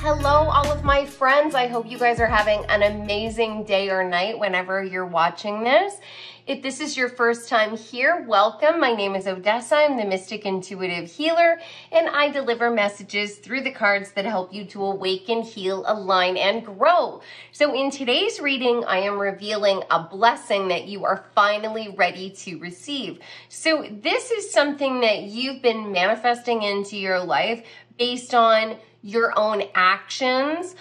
Hello, all of my friends. I hope you guys are having an amazing day or night whenever you're watching this. If this is your first time here, welcome. My name is Odessa. I'm the Mystic Intuitive Healer, and I deliver messages through the cards that help you to awaken, heal, align, and grow. So in today's reading, I am revealing a blessing that you are finally ready to receive. So this is something that you've been manifesting into your life based on your own actions.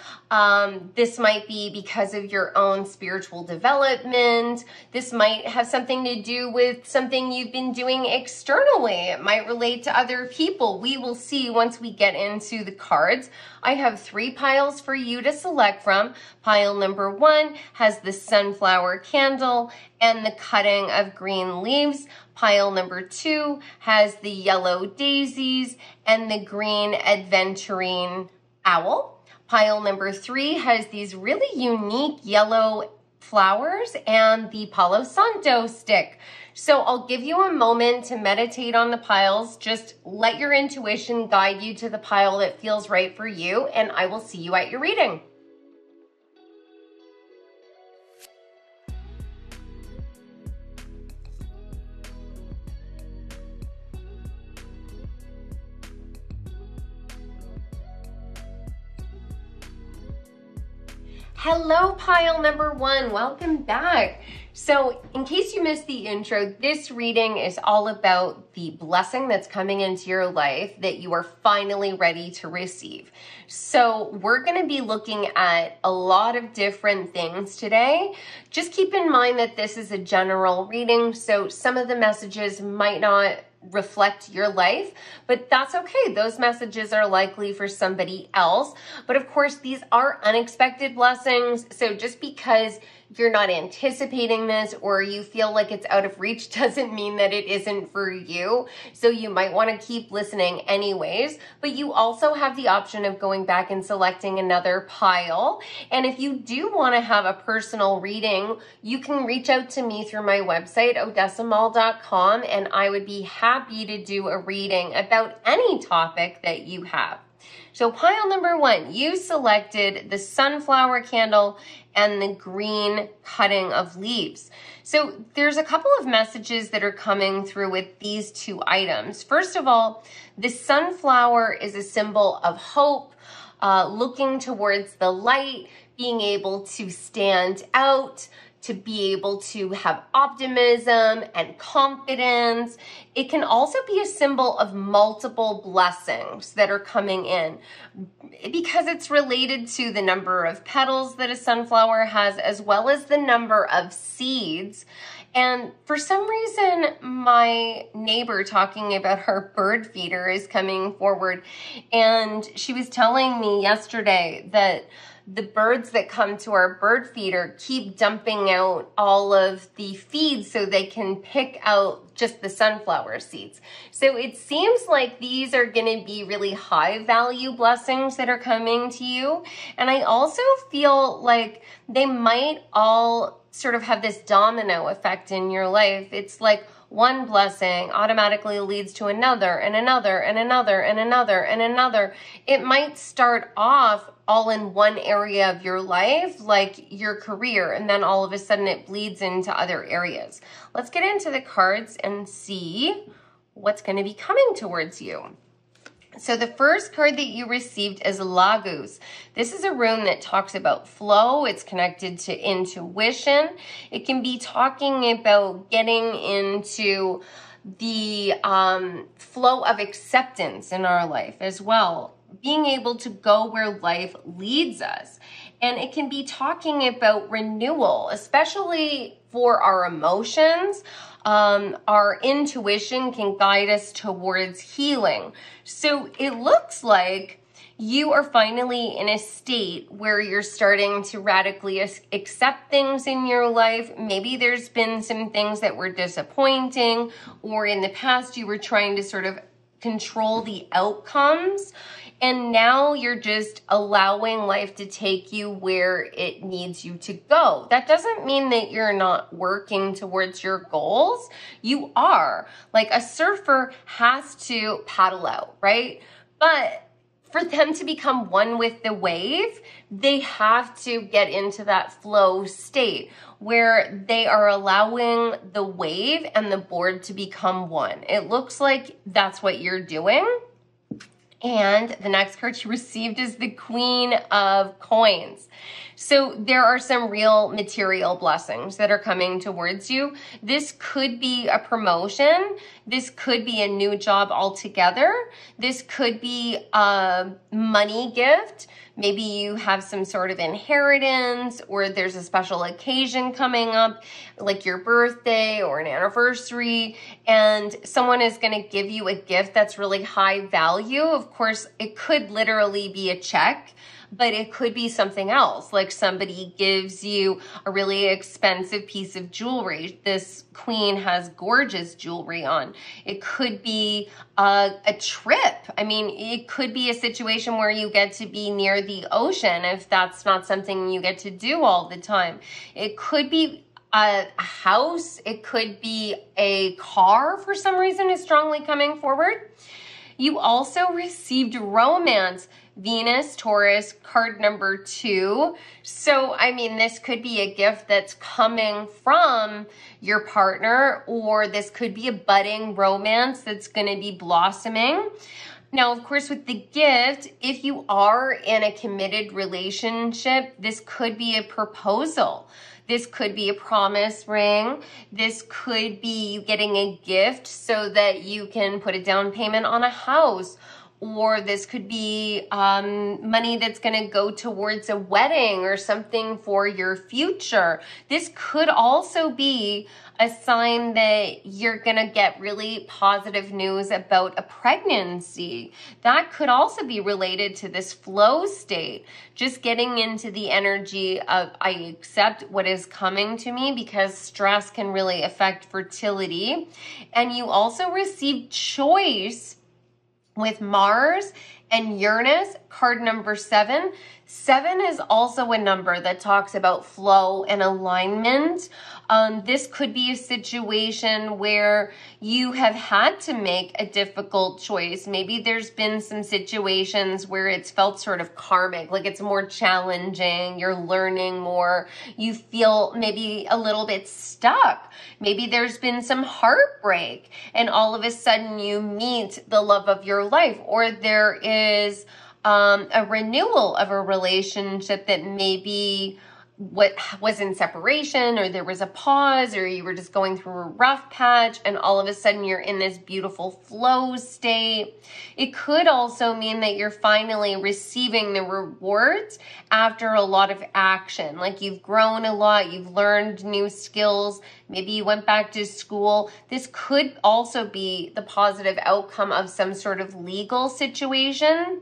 This might be because of your own spiritual development. This might have something to do with something you've been doing externally. It might relate to other people. We will see once we get into the cards. I have 3 piles for you to select from. Pile number 1 has the sunflower candle and the cutting of green leaves. Pile number 2 has the yellow daisies and the green aventurine owl. Pile number 3 has these really unique yellow flowers and the Palo Santo stick. So I'll give you a moment to meditate on the piles. Just let your intuition guide you to the pile that feels right for you, and I will see you at your reading. Hello, pile number 1. Welcome back. So in case you missed the intro, this reading is all about the blessing that's coming into your life that you are finally ready to receive. So we're going to be looking at a lot of different things today. Just keep in mind that this is a general reading, so some of the messages might not reflect your life, but that's okay. Those messages are likely for somebody else. But of course, these are unexpected blessings. So just because you're not anticipating this or you feel like it's out of reach doesn't mean that it isn't for you. So you might want to keep listening anyways, but you also have the option of going back and selecting another pile. And if you do want to have a personal reading, you can reach out to me through my website, odessamal.com, and I would be happy to do a reading about any topic that you have. So pile number 1, you selected the sunflower candle and the green cutting of leaves. So there's a couple of messages that are coming through with these 2 items. First of all, the sunflower is a symbol of hope, looking towards the light, being able to stand out, to be able to have optimism and confidence. It can also be a symbol of multiple blessings that are coming in because it's related to the number of petals that a sunflower has, as well as the number of seeds. And for some reason, my neighbor talking about her bird feeder is coming forward. And she was telling me yesterday that the birds that come to our bird feeder keep dumping out all of the feed so they can pick out just the sunflower seeds. So it seems like these are going to be really high value blessings that are coming to you. And I also feel like they might all sort of have this domino effect in your life. It's like one blessing automatically leads to another and another and another and another and another. It might start off all in one area of your life, like your career, and then all of a sudden it bleeds into other areas. Let's get into the cards and see what's going to be coming towards you. So the first card that you received is Laguz. This is a rune that talks about flow. It's connected to intuition. It can be talking about getting into the flow of acceptance in our life as well. Being able to go where life leads us. And it can be talking about renewal, especially for our emotions. Our intuition can guide us towards healing. So it looks like you are finally in a state where you're starting to radically accept things in your life. Maybe there's been some things that were disappointing, or in the past you were trying to sort of control the outcomes. And now you're just allowing life to take you where it needs you to go. That doesn't mean that you're not working towards your goals. You are. Like a surfer has to paddle out, right? But for them to become one with the wave, they have to get into that flow state where they are allowing the wave and the board to become one. It looks like that's what you're doing. And the next card she received is the Queen of Coins. So there are some real material blessings that are coming towards you. This could be a promotion. This could be a new job altogether. This could be a money gift. Maybe you have some sort of inheritance, or there's a special occasion coming up, like your birthday or an anniversary, and someone is going to give you a gift that's really high value. Of course, it could literally be a check, but it could be something else, like somebody gives you a really expensive piece of jewelry. This queen has gorgeous jewelry on. It could be a trip. I mean, it could be a situation where you get to be near the ocean if that's not something you get to do all the time. It could be a house. It could be a car for some reason is strongly coming forward. You also received romance. Venus, Taurus, card number 2. So, I mean, this could be a gift that's coming from your partner, or this could be a budding romance that's going to be blossoming. Now, of course, with the gift, if you are in a committed relationship, this could be a proposal. This could be a promise ring. This could be you getting a gift so that you can put a down payment on a house. Or this could be money that's going to go towards a wedding or something for your future. This could also be a sign that you're going to get really positive news about a pregnancy. That could also be related to this flow state. Just getting into the energy of I accept what is coming to me, because stress can really affect fertility. And you also receive choice with Mars and Uranus, card number 7. 7 is also a number that talks about flow and alignment. This could be a situation where you have had to make a difficult choice. Maybe there's been some situations where it's felt sort of karmic, like it's more challenging, you're learning more, you feel maybe a little bit stuck. Maybe there's been some heartbreak, and all of a sudden you meet the love of your life, or there is a renewal of a relationship that maybe what was in separation, or there was a pause, or you were just going through a rough patch, and all of a sudden you're in this beautiful flow state. It could also mean that you're finally receiving the rewards after a lot of action. Like you've grown a lot, you've learned new skills, maybe you went back to school. This could also be the positive outcome of some sort of legal situation.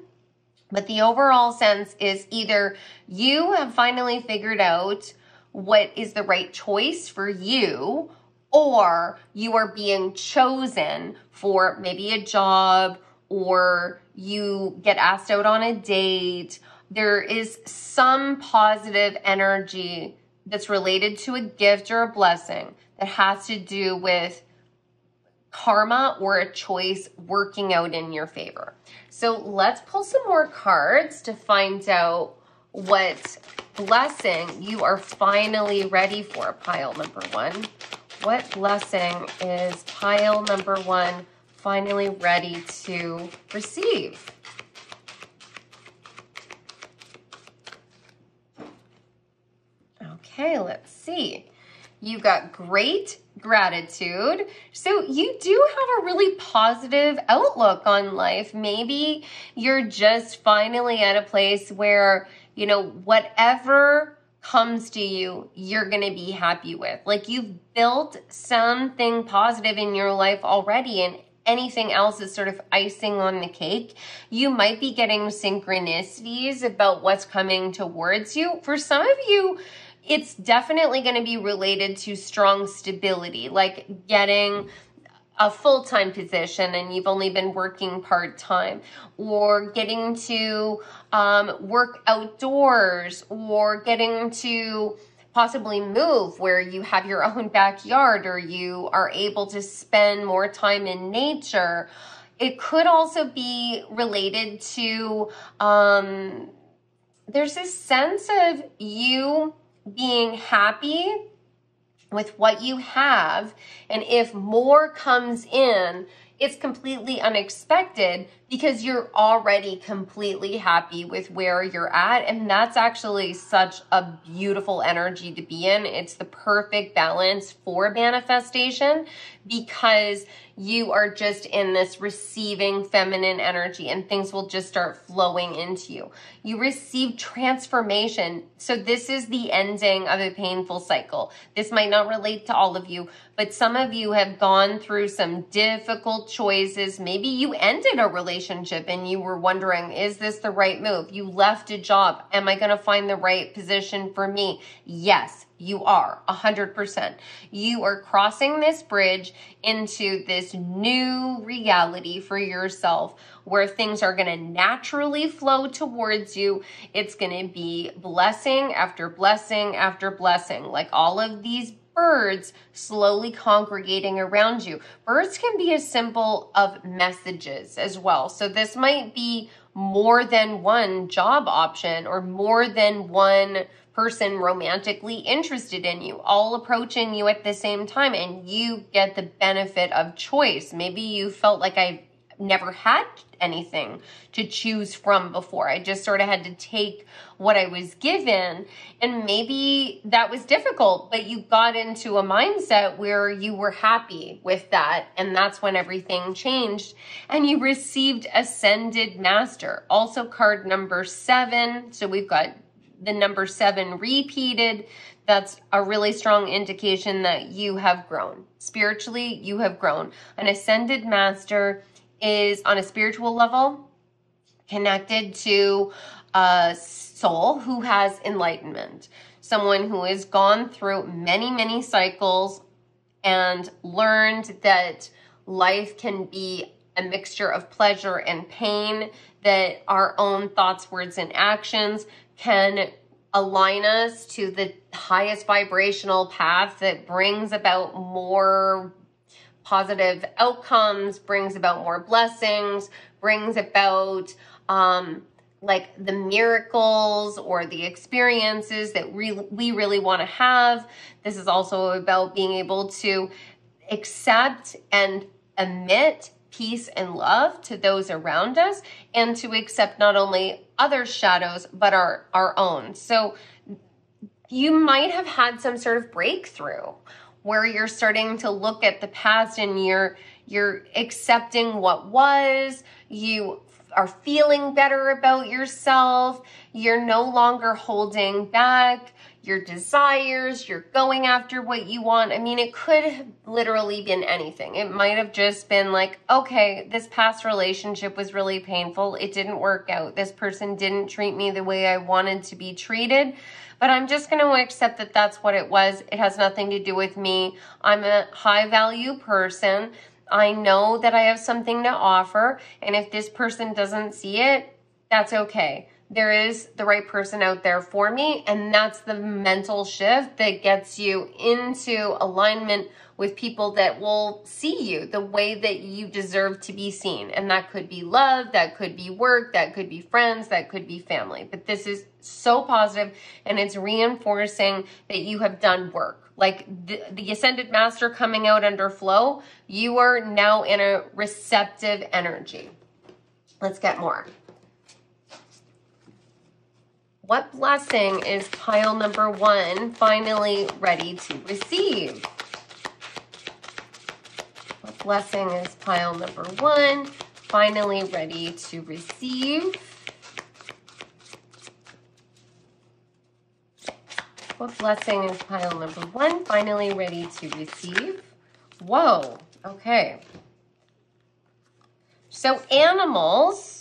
But the overall sense is either you have finally figured out what is the right choice for you, or you are being chosen for maybe a job, or you get asked out on a date. There is some positive energy that's related to a gift or a blessing that has to do with karma or a choice working out in your favor. So let's pull some more cards to find out what blessing you are finally ready for, pile number 1. What blessing is pile number 1 finally ready to receive? Okay, let's see. You got great gratitude. So you do have a really positive outlook on life. Maybe you're just finally at a place where, you know, whatever comes to you, you're going to be happy with. Like you've built something positive in your life already, and anything else is sort of icing on the cake. You might be getting synchronicities about what's coming towards you. For some of you, it's definitely going to be related to strong stability, like getting a full-time position and you've only been working part-time, or getting to work outdoors, or getting to possibly move where you have your own backyard, or you are able to spend more time in nature. it could also be related to, there's this sense of you being happy with what you have. And if more comes in, it's completely unexpected because you're already completely happy with where you're at. And that's actually such a beautiful energy to be in. It's the perfect balance for manifestation because you are just in this receiving feminine energy and things will just start flowing into you. You receive transformation. So this is the ending of a painful cycle. This might not relate to all of you, but some of you have gone through some difficult choices. Maybe you ended a relationship and you were wondering, is this the right move? You left a job. Am I going to find the right position for me? Yes, you are 100%. You are crossing this bridge into this new reality for yourself where things are going to naturally flow towards you. It's going to be blessing after blessing after blessing, like all of these birds slowly congregating around you. Birds can be a symbol of messages as well. So this might be more than one job option or more than one person romantically interested in you, all approaching you at the same time, and you get the benefit of choice. Maybe you felt like I never had anything to choose from before. I just sort of had to take what I was given, and maybe that was difficult, but you got into a mindset where you were happy with that, and that's when everything changed, and you received Ascended Master. Also card number 7, so we've got the number 7 repeated. That's a really strong indication that you have grown. Spiritually, you have grown. An Ascended Master is on a spiritual level connected to a soul who has enlightenment. Someone who has gone through many, many cycles and learned that life can be a mixture of pleasure and pain, that our own thoughts, words, and actions can align us to the highest vibrational path that brings about more positive outcomes, brings about more blessings, brings about like the miracles or the experiences that we really want to have. This is also about being able to accept and emit peace and love to those around us, and to accept not only other shadows, but our own. So you might have had some sort of breakthrough where you're starting to look at the past and you're accepting what was, you are feeling better about yourself, you're no longer holding back your desires, you're going after what you want. I mean, it could have literally been anything. It might have just been like, okay, this past relationship was really painful. It didn't work out. This person didn't treat me the way I wanted to be treated, but I'm just going to accept that that's what it was. It has nothing to do with me. I'm a high value person. I know that I have something to offer, and if this person doesn't see it, that's okay. There is the right person out there for me, and that's the mental shift that gets you into alignment with people that will see you the way that you deserve to be seen. And that could be love, that could be work, that could be friends, that could be family. But this is so positive, and it's reinforcing that you have done work. Like the Ascended Master coming out under flow, you are now in a receptive energy. Let's get more. What blessing is pile number 1 finally ready to receive? What blessing is pile number 1 finally ready to receive? What blessing is pile number 1 finally ready to receive? Whoa, okay. So animals.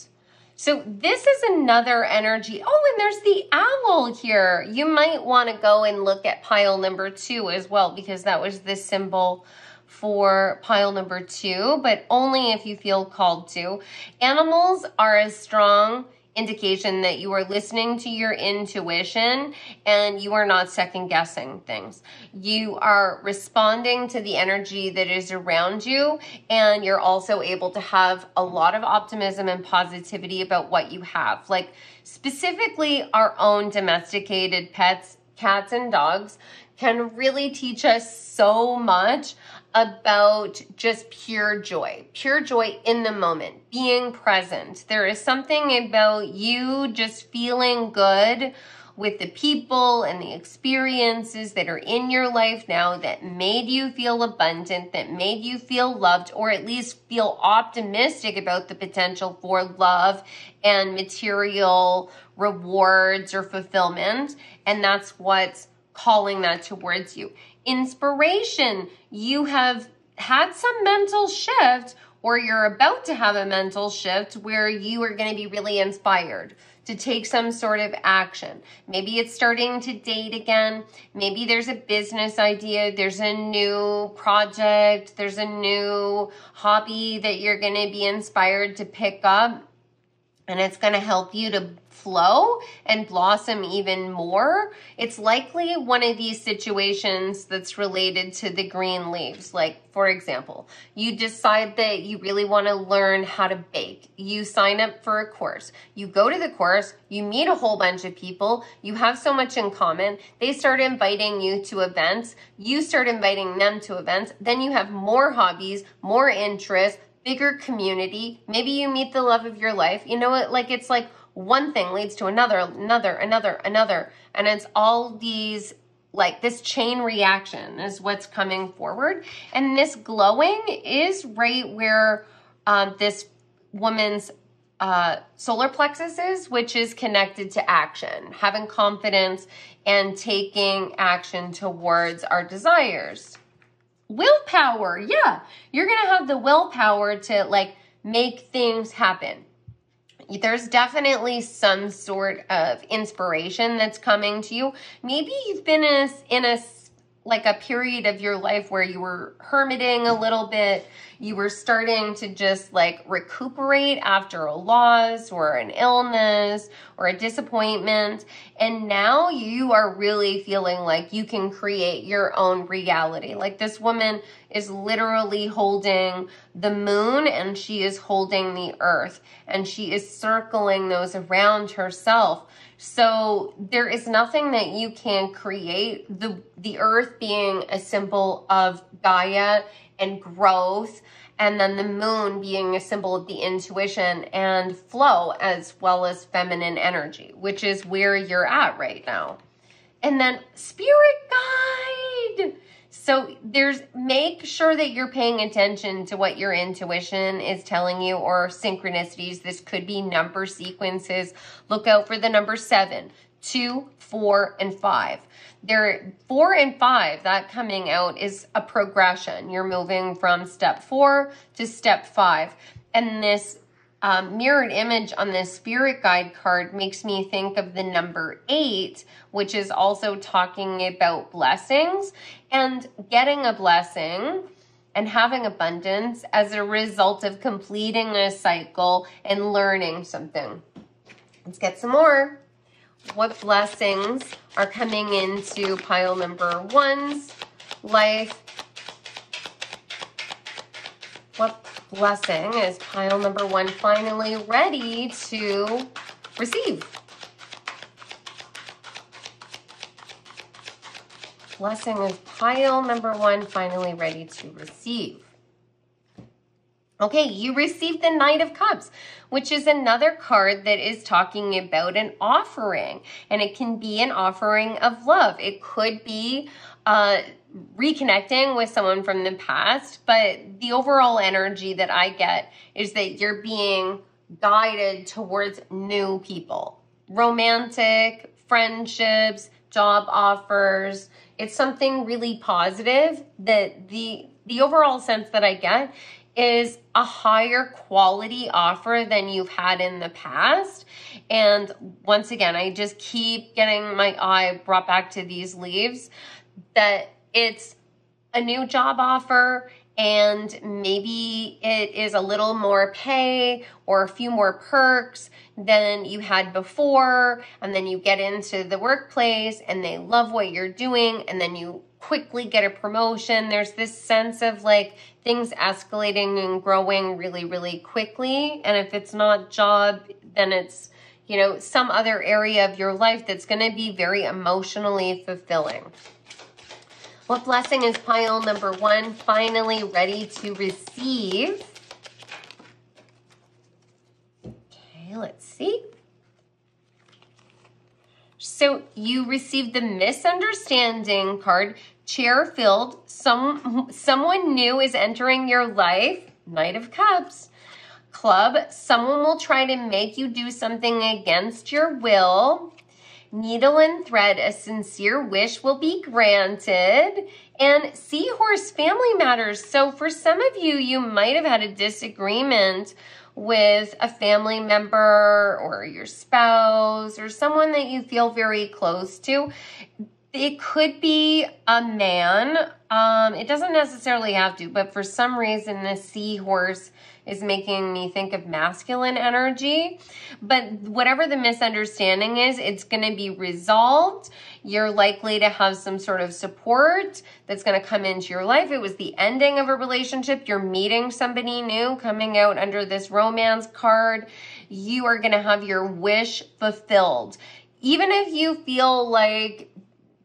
So this is another energy. Oh, and there's the owl here. You might want to go and look at pile number 2 as well, because that was the symbol for pile number 2, but only if you feel called to. Animals are as strong indication that you are listening to your intuition and you are not second guessing things. You are responding to the energy that is around you, and you're also able to have a lot of optimism and positivity about what you have. Like specifically our own domesticated pets, cats and dogs, can really teach us so much about just pure joy in the moment, being present. There is something about you just feeling good with the people and the experiences that are in your life now that made you feel abundant, that made you feel loved, or at least feel optimistic about the potential for love and material rewards or fulfillment. And that's what's calling that towards you. Inspiration, you have had some mental shift, or you're about to have a mental shift where you are going to be really inspired to take some sort of action. Maybe it's starting to date again. Maybe there's a business idea. There's a new project. There's a new hobby that you're going to be inspired to pick up. And it's going to help you to flow and blossom even more. It's likely one of these situations that's related to the green leaves. Like, for example, you decide that you really want to learn how to bake. You sign up for a course. You go to the course. You meet a whole bunch of people. You have so much in common. They start inviting you to events. You start inviting them to events. Then you have more hobbies, more interests, bigger community. Maybe you meet the love of your life. You know what? Like, it's like one thing leads to another. And it's all these, like this chain reaction is what's coming forward. And this glowing is right where this woman's solar plexus is, which is connected to action, having confidence and taking action towards our desires. Willpower, yeah. You're going to have the willpower to like make things happen. There's definitely some sort of inspiration that's coming to you. Maybe you've been in a like a period of your life where you were hermiting a little bit. You were starting to just like recuperate after a loss or an illness or a disappointment. And now you are really feeling like you can create your own reality. Like this woman is literally holding the moon and she is holding the earth and she is circling those around herself. So there is nothing that you can create. The earth being a symbol of Gaia and growth, and then the moon being a symbol of the intuition and flow, as well as feminine energy, which is where you're at right now. And then spirit guide. So make sure that you're paying attention to what your intuition is telling you, or synchronicities. This could be number sequences. Look out for the number 7, 2, 4, and 5. 4 and 5, that coming out is a progression. You're moving from step 4 to step 5. And this mirrored image on this spirit guide card makes me think of the number 8, which is also talking about blessings and getting a blessing and having abundance as a result of completing a cycle and learning something. Let's get some more. What blessings are coming into pile number 1's life? What blessing is pile number 1 finally ready to receive? Blessing is pile number 1 finally ready to receive. Okay, you received the Knight of Cups, which is another card that is talking about an offering. And it can be an offering of love. It could be reconnecting with someone from the past. But the overall energy that I get is that you're being guided towards new people. Romantic, friendships, job offers. It's something really positive that the overall sense that I get is a higher quality offer than you've had in the past. And once again, I just keep getting my eye brought back to these leaves, that it's a new job offer. and maybe it is a little more pay or a few more perks than you had before, and then you get into the workplace and they love what you're doing, and then you quickly get a promotion. There's this sense of like things escalating and growing really, really quickly. And if it's not job, then it's, you know, some other area of your life that's going to be very emotionally fulfilling. What blessing is pile number 1 finally ready to receive? Okay, let's see. So you received the misunderstanding card, chair filled. Someone new is entering your life. Knight of Cups. Club, someone will try to make you do something against your will. Needle and thread, a sincere wish will be granted. And seahorse, family matters. So for some of you, you might have had a disagreement with a family member or your spouse or someone that you feel very close to. It could be a man. It doesn't necessarily have to, but for some reason, the seahorse is making me think of masculine energy. But whatever the misunderstanding is, it's going to be resolved. You're likely to have some sort of support that's going to come into your life. It was the ending of a relationship. You're meeting somebody new, coming out under this romance card. You are going to have your wish fulfilled. Even if you feel like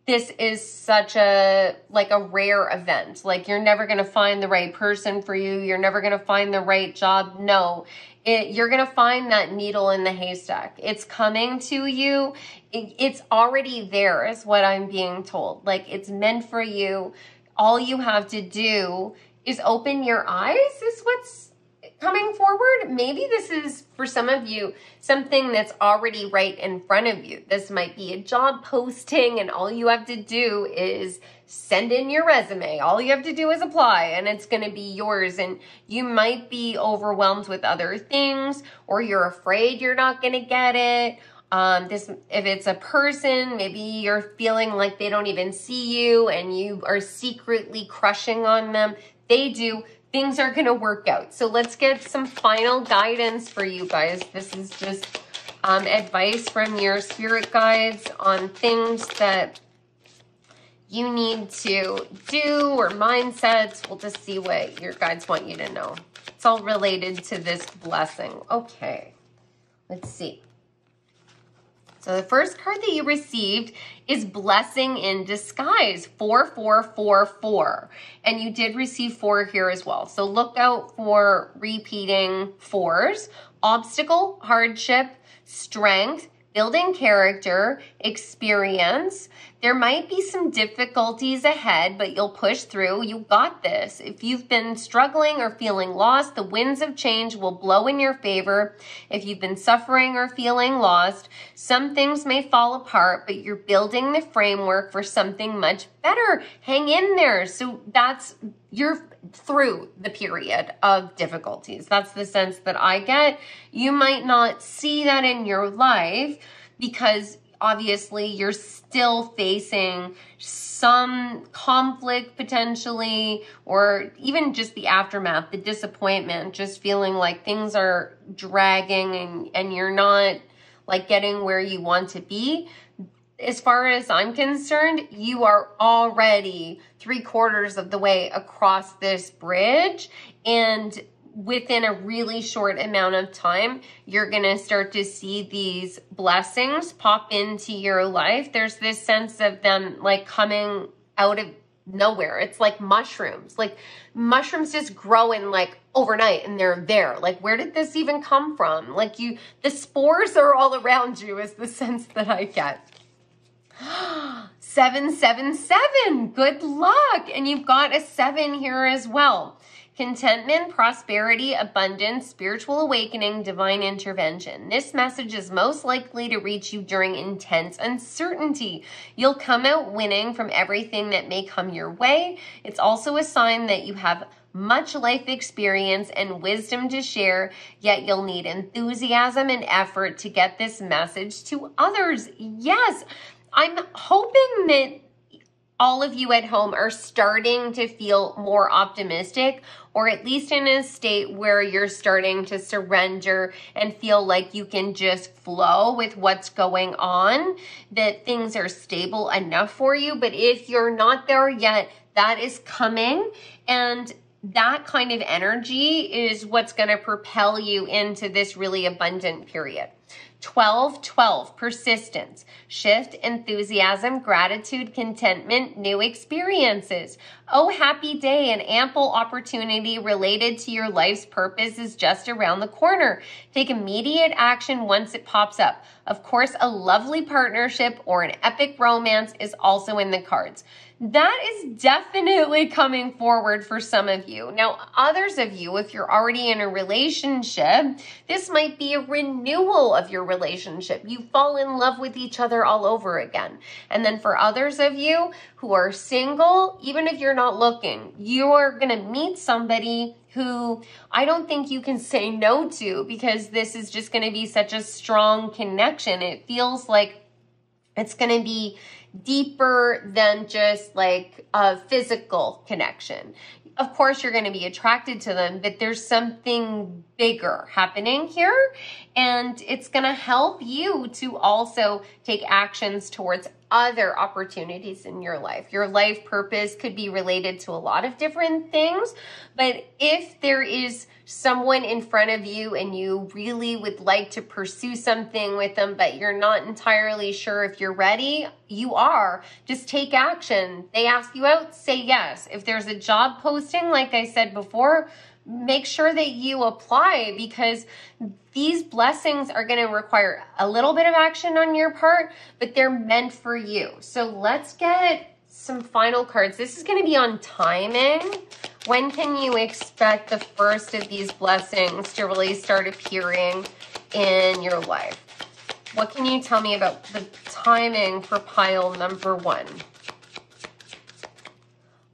this is such a rare event. Like you're never going to find the right person for you. You're never going to find the right job. No, you're going to find that needle in the haystack. It's coming to you. It's already there is what I'm being told. Like it's meant for you. All you have to do is open your eyes is what's coming forward. Maybe this is, for some of you, something that's already right in front of you. This might be a job posting and all you have to do is send in your resume. All you have to do is apply and it's going to be yours. And you might be overwhelmed with other things, or you're afraid you're not going to get it. If it's a person, maybe you're feeling like they don't even see you and you are secretly crushing on them. They do. Things are going to work out. So let's get some final guidance for you guys. This is just advice from your spirit guides on things that you need to do or mindsets. We'll just see what your guides want you to know. It's all related to this blessing. Okay, let's see. So the first card that you received is Blessing in Disguise, 4444. And you did receive 4 here as well. So look out for repeating 4s. Obstacle, hardship, strength, building character, experience. There might be some difficulties ahead, but you'll push through. You got this. If you've been struggling or feeling lost, the winds of change will blow in your favor. If you've been suffering or feeling lost, some things may fall apart, but you're building the framework for something much better. Hang in there. So you're through the period of difficulties. That's the sense that I get. You might not see that in your life because obviously you're still facing some conflict potentially, or even just the aftermath, the disappointment, just feeling like things are dragging and you're not like getting where you want to be. As far as I'm concerned, you are already 3/4 of the way across this bridge, and within a really short amount of time, you're going to start to see these blessings pop into your life. There's this sense of them like coming out of nowhere. It's like mushrooms. Like mushrooms just growing like overnight and they're there. Like, where did this even come from? Like the spores are all around you is the sense that I get. 777. Good luck. And you've got a 7 here as well. Contentment, prosperity, abundance, spiritual awakening, divine intervention. This message is most likely to reach you during intense uncertainty. You'll come out winning from everything that may come your way. It's also a sign that you have much life experience and wisdom to share, yet you'll need enthusiasm and effort to get this message to others. Yes, I'm hoping that all of you at home are starting to feel more optimistic, or at least in a state where you're starting to surrender and feel like you can just flow with what's going on, that things are stable enough for you. But if you're not there yet, that is coming, and that kind of energy is what's going to propel you into this really abundant period. 12, persistence, shift, enthusiasm, gratitude, contentment, new experiences. Oh, happy day, an ample opportunity related to your life's purpose is just around the corner. Take immediate action once it pops up. Of course, a lovely partnership or an epic romance is also in the cards. That is definitely coming forward for some of you. Now, others of you, if you're already in a relationship, this might be a renewal of your relationship. You fall in love with each other all over again. And then for others of you who are single, even if you're not looking, you are going to meet somebody who I don't think you can say no to, because this is just going to be such a strong connection. It feels like it's going to be deeper than just like a physical connection. Of course, you're going to be attracted to them, but there's something bigger happening here, and it's going to help you to also take actions towards other opportunities in your life. Your life purpose could be related to a lot of different things, but if there is someone in front of you and you really would like to pursue something with them, but you're not entirely sure if you're ready, you are. Just take action. They ask you out, say yes. If there's a job posting, like I said before, make sure that you apply, because these blessings are going to require a little bit of action on your part, but they're meant for you. So let's get some final cards. This is going to be on timing. When can you expect the first of these blessings to really start appearing in your life? What can you tell me about the timing for pile number 1?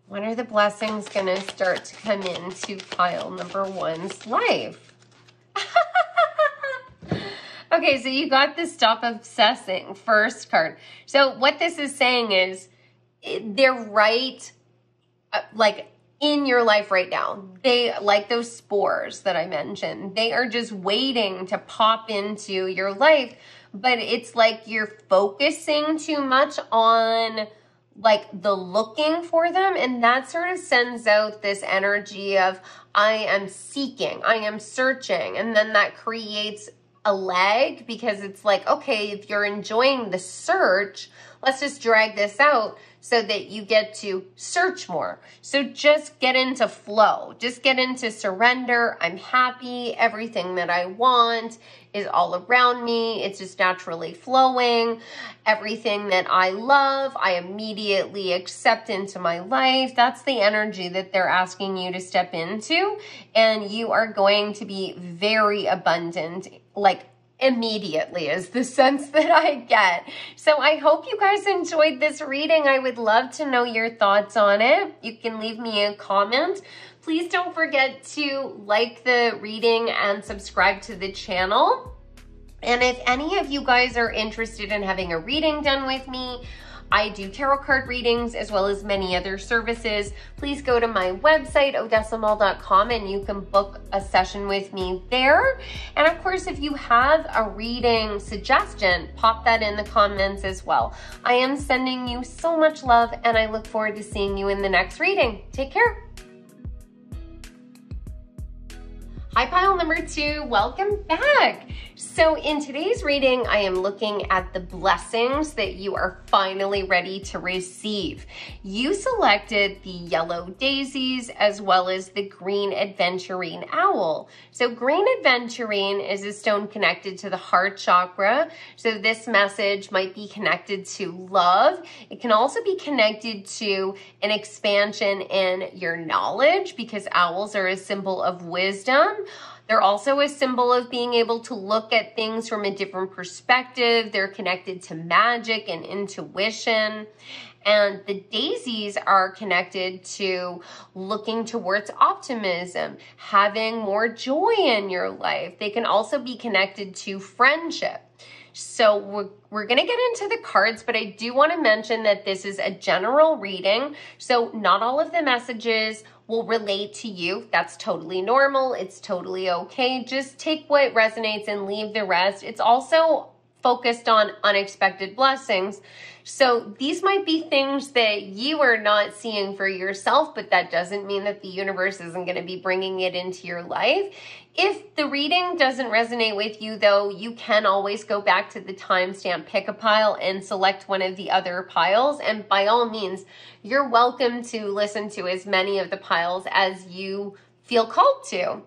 When are the blessings going to start to come into pile number 1's life? Okay, so you got the stop obsessing first card. So what this is saying is they're right, like in your life right now. They, like those spores that I mentioned, they are just waiting to pop into your life, but it's like you're focusing too much on like the looking for them, and that sort of sends out this energy of I am seeking, I am searching, and then that creates a lag, because it's like, okay, if you're enjoying the search, let's just drag this out so that you get to search more. So just get into flow, just get into surrender. I'm happy, everything that I want is all around me, it's just naturally flowing. Everything that I love, I immediately accept into my life. That's the energy that they're asking you to step into, and you are going to be very abundant, like immediately is the sense that I get. So I hope you guys enjoyed this reading. I would love to know your thoughts on it. You can leave me a comment. Please don't forget to like the reading and subscribe to the channel. And if any of you guys are interested in having a reading done with me, I do tarot card readings as well as many other services. Please go to my website, odessamal.com, and you can book a session with me there. And of course, if you have a reading suggestion, pop that in the comments as well. I am sending you so much love, and I look forward to seeing you in the next reading. Take care. Hi, pile number 2, welcome back. So in today's reading, I am looking at the blessings that you are finally ready to receive. You selected the yellow daisies as well as the green aventurine owl. So green aventurine is a stone connected to the heart chakra. So this message might be connected to love. It can also be connected to an expansion in your knowledge, because owls are a symbol of wisdom. They're also a symbol of being able to look at things from a different perspective. They're connected to magic and intuition. And the daisies are connected to looking towards optimism, having more joy in your life. They can also be connected to friendship. So we're going to get into the cards, but I do want to mention that this is a general reading. So not all of the messages will relate to you. That's totally normal. It's totally okay. Just take what resonates and leave the rest. It's also focused on unexpected blessings. So these might be things that you are not seeing for yourself, but that doesn't mean that the universe isn't going to be bringing it into your life. If the reading doesn't resonate with you, though, you can always go back to the timestamp, pick a pile, and select one of the other piles. And by all means, you're welcome to listen to as many of the piles as you feel called to.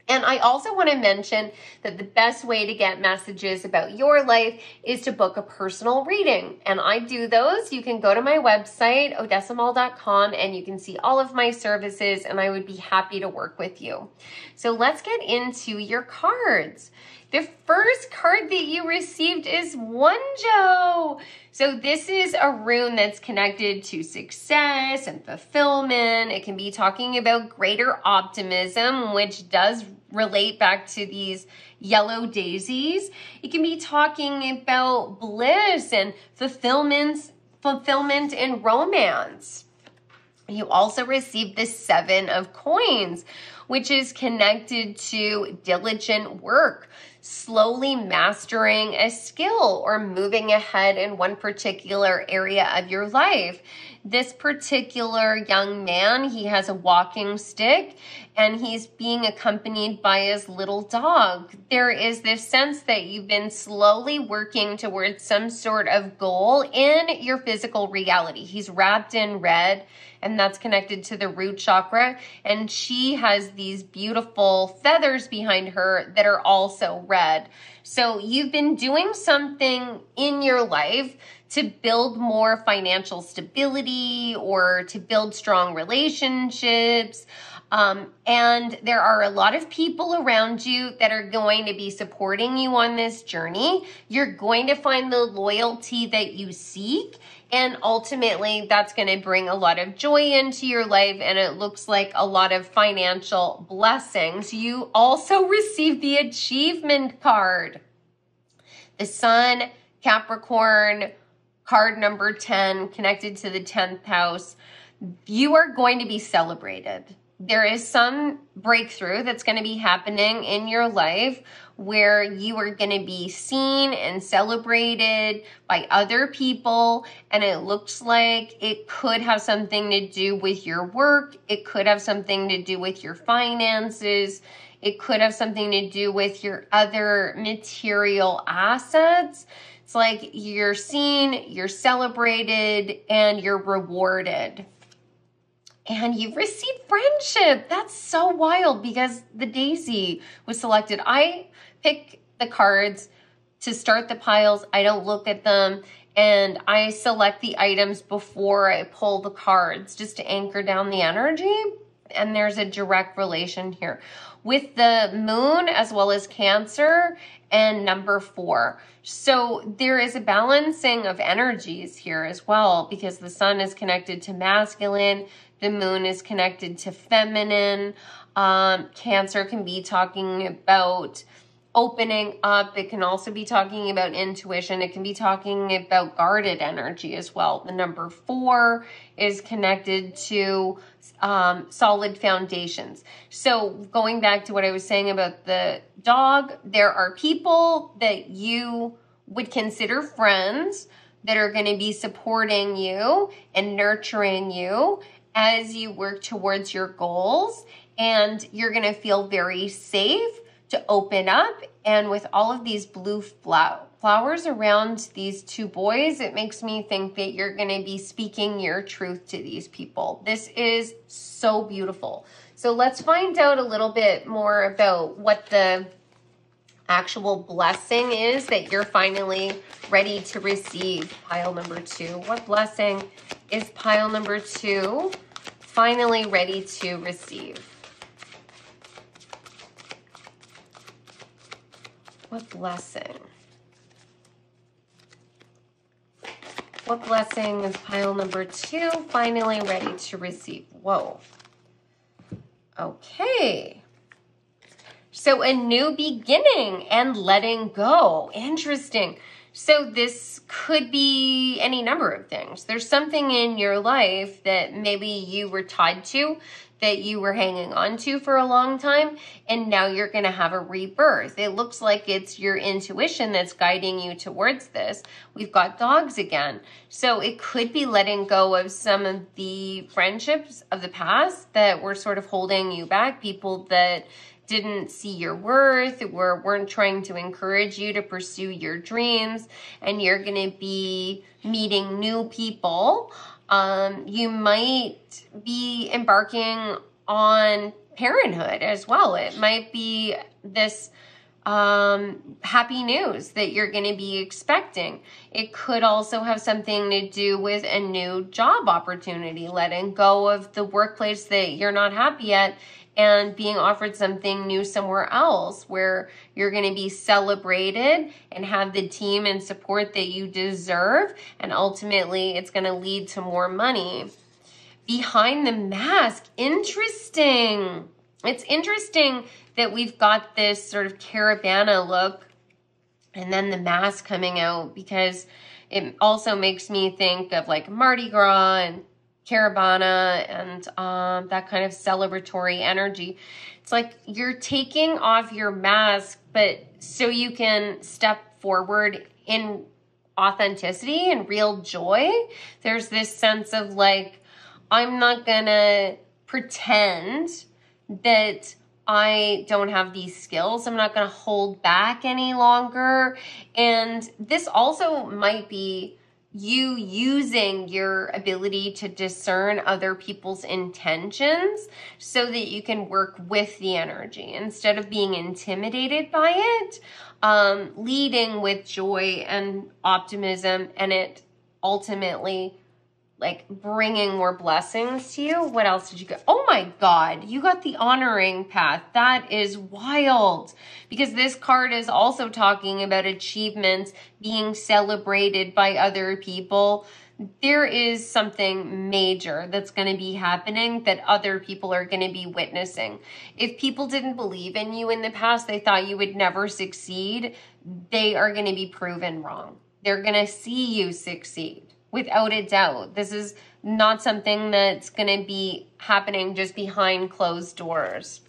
And I also want to mention that the best way to get messages about your life is to book a personal reading. And I do those. You can go to my website, odessamal.com, and you can see all of my services, and I would be happy to work with you. So let's get into your cards. The first card that you received is Wonjo. So this is a rune that's connected to success and fulfillment. It can be talking about greater optimism, which does relate back to these yellow daisies. It can be talking about bliss and fulfillment and romance. You also received the 7 of Coins, which is connected to diligent work, slowly mastering a skill or moving ahead in one particular area of your life. This particular young man, he has a walking stick and he's being accompanied by his little dog. There is this sense that you've been slowly working towards some sort of goal in your physical reality. He's wrapped in red, and that's connected to the root chakra. And she has these beautiful feathers behind her that are also red. So you've been doing something in your life to build more financial stability or to build strong relationships. And there are a lot of people around you that are going to be supporting you on this journey. You're going to find the loyalty that you seek. And ultimately, that's going to bring a lot of joy into your life, and it looks like a lot of financial blessings. You also received the achievement card. The Sun, Capricorn, card number 10, connected to the 10th house. You are going to be celebrated. There is some breakthrough that's going to be happening in your life where you are going to be seen and celebrated by other people, and it looks like it could have something to do with your work. It could have something to do with your finances. It could have something to do with your other material assets. It's like you're seen, you're celebrated, and you're rewarded. And you've received friendship. That's so wild because the daisy was selected. I pick the cards to start the piles. I don't look at them, and I select the items before I pull the cards just to anchor down the energy. And there's a direct relation here with the moon as well as Cancer and number 4. So there is a balancing of energies here as well, because the sun is connected to masculine, the moon is connected to feminine. Cancer can be talking about opening up. It can also be talking about intuition. It can be talking about guarded energy as well. The number 4 is connected to solid foundations. So going back to what I was saying about the dog, there are people that you would consider friends that are going to be supporting you and nurturing you as you work towards your goals, and you're going to feel very safe to open up. And with all of these blue flowers around these 2 boys, it makes me think that you're going to be speaking your truth to these people. This is so beautiful. So let's find out a little bit more about what the actual blessing is that you're finally ready to receive. Pile number 2. What blessing is pile number 2 finally ready to receive? What blessing? What blessing is pile number 2 finally ready to receive? Whoa. Okay. So a new beginning and letting go. Interesting. So this could be any number of things. There's something in your life that maybe you were tied to, that you were hanging on to for a long time, and now you're going to have a rebirth. It looks like it's your intuition that's guiding you towards this. We've got dogs again. So it could be letting go of some of the friendships of the past that were sort of holding you back, people that didn't see your worth, weren't trying to encourage you to pursue your dreams, and you're going to be meeting new people. You might be embarking on parenthood as well. It might be this happy news that you're going to be expecting. It could also have something to do with a new job opportunity, letting go of the workplace that you're not happy at and being offered something new somewhere else where you're going to be celebrated and have the team and support that you deserve. And ultimately, it's going to lead to more money. Behind the mask, interesting. It's interesting that we've got this sort of Caravana look and then the mask coming out, because it also makes me think of like Mardi Gras and Caravana and that kind of celebratory energy. It's like you're taking off your mask, but so you can step forward in authenticity and real joy. There's this sense of like, I'm not gonna pretend that I don't have these skills. I'm not gonna hold back any longer. And this also might be you using your ability to discern other people's intentions so that you can work with the energy instead of being intimidated by it, leading with joy and optimism, and it ultimately like bringing more blessings to you. What else did you get? Oh my God, you got the honoring path. That is wild, because this card is also talking about achievements being celebrated by other people. There is something major that's going to be happening that other people are going to be witnessing. If people didn't believe in you in the past, they thought you would never succeed, they are going to be proven wrong. They're going to see you succeed. Without a doubt. This is not something that's going to be happening just behind closed doors.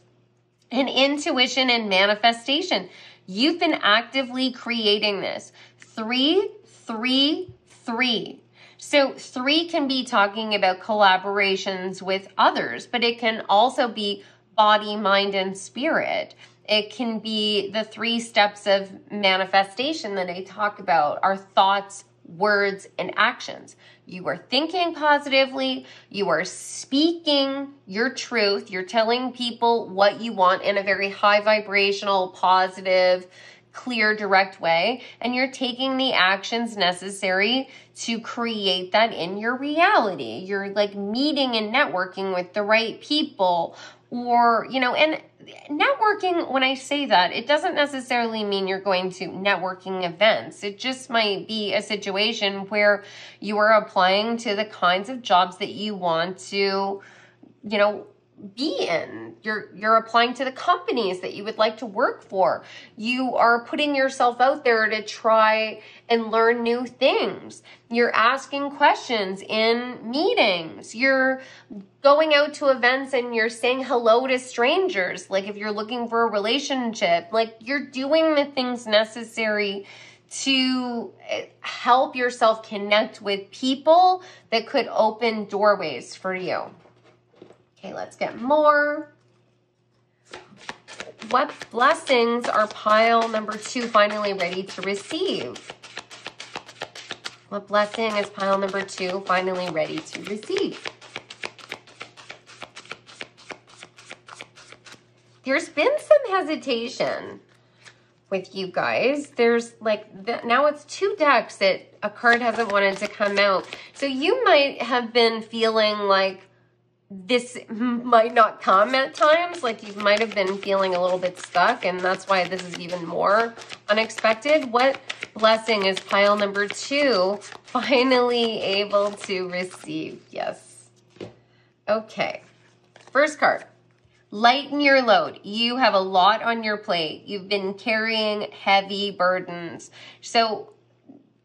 And intuition and manifestation. You've been actively creating this. 3, 3, 3. So 3 can be talking about collaborations with others, but it can also be body, mind, and spirit. It can be the 3 steps of manifestation that I talk about, our thoughts, words, and actions. You are thinking positively, you are speaking your truth, you're telling people what you want in a very high vibrational, positive, clear, direct way, and you're taking the actions necessary to create that in your reality. You're like meeting and networking with the right people, or, you know, and networking, when I say that, it doesn't necessarily mean you're going to networking events. It just might be a situation where you are applying to the kinds of jobs that you want to, you know, be in. You're applying to the companies that you would like to work for. You are putting yourself out there to try and learn new things. You're asking questions in meetings. You're going out to events and you're saying hello to strangers. Like if you're looking for a relationship, like you're doing the things necessary to help yourself connect with people that could open doorways for you. Okay, let's get more. What blessings are pile number 2 finally ready to receive? What blessing is pile number 2 finally ready to receive? There's been some hesitation with you guys. There's like, now it's 2 decks that a card hasn't wanted to come out. So you might have been feeling like this might not come at times, like you might have been feeling a little bit stuck, and that's why this is even more unexpected. What blessing is pile number 2 finally able to receive? Yes. Okay. First card. Lighten your load. You have a lot on your plate. You've been carrying heavy burdens. So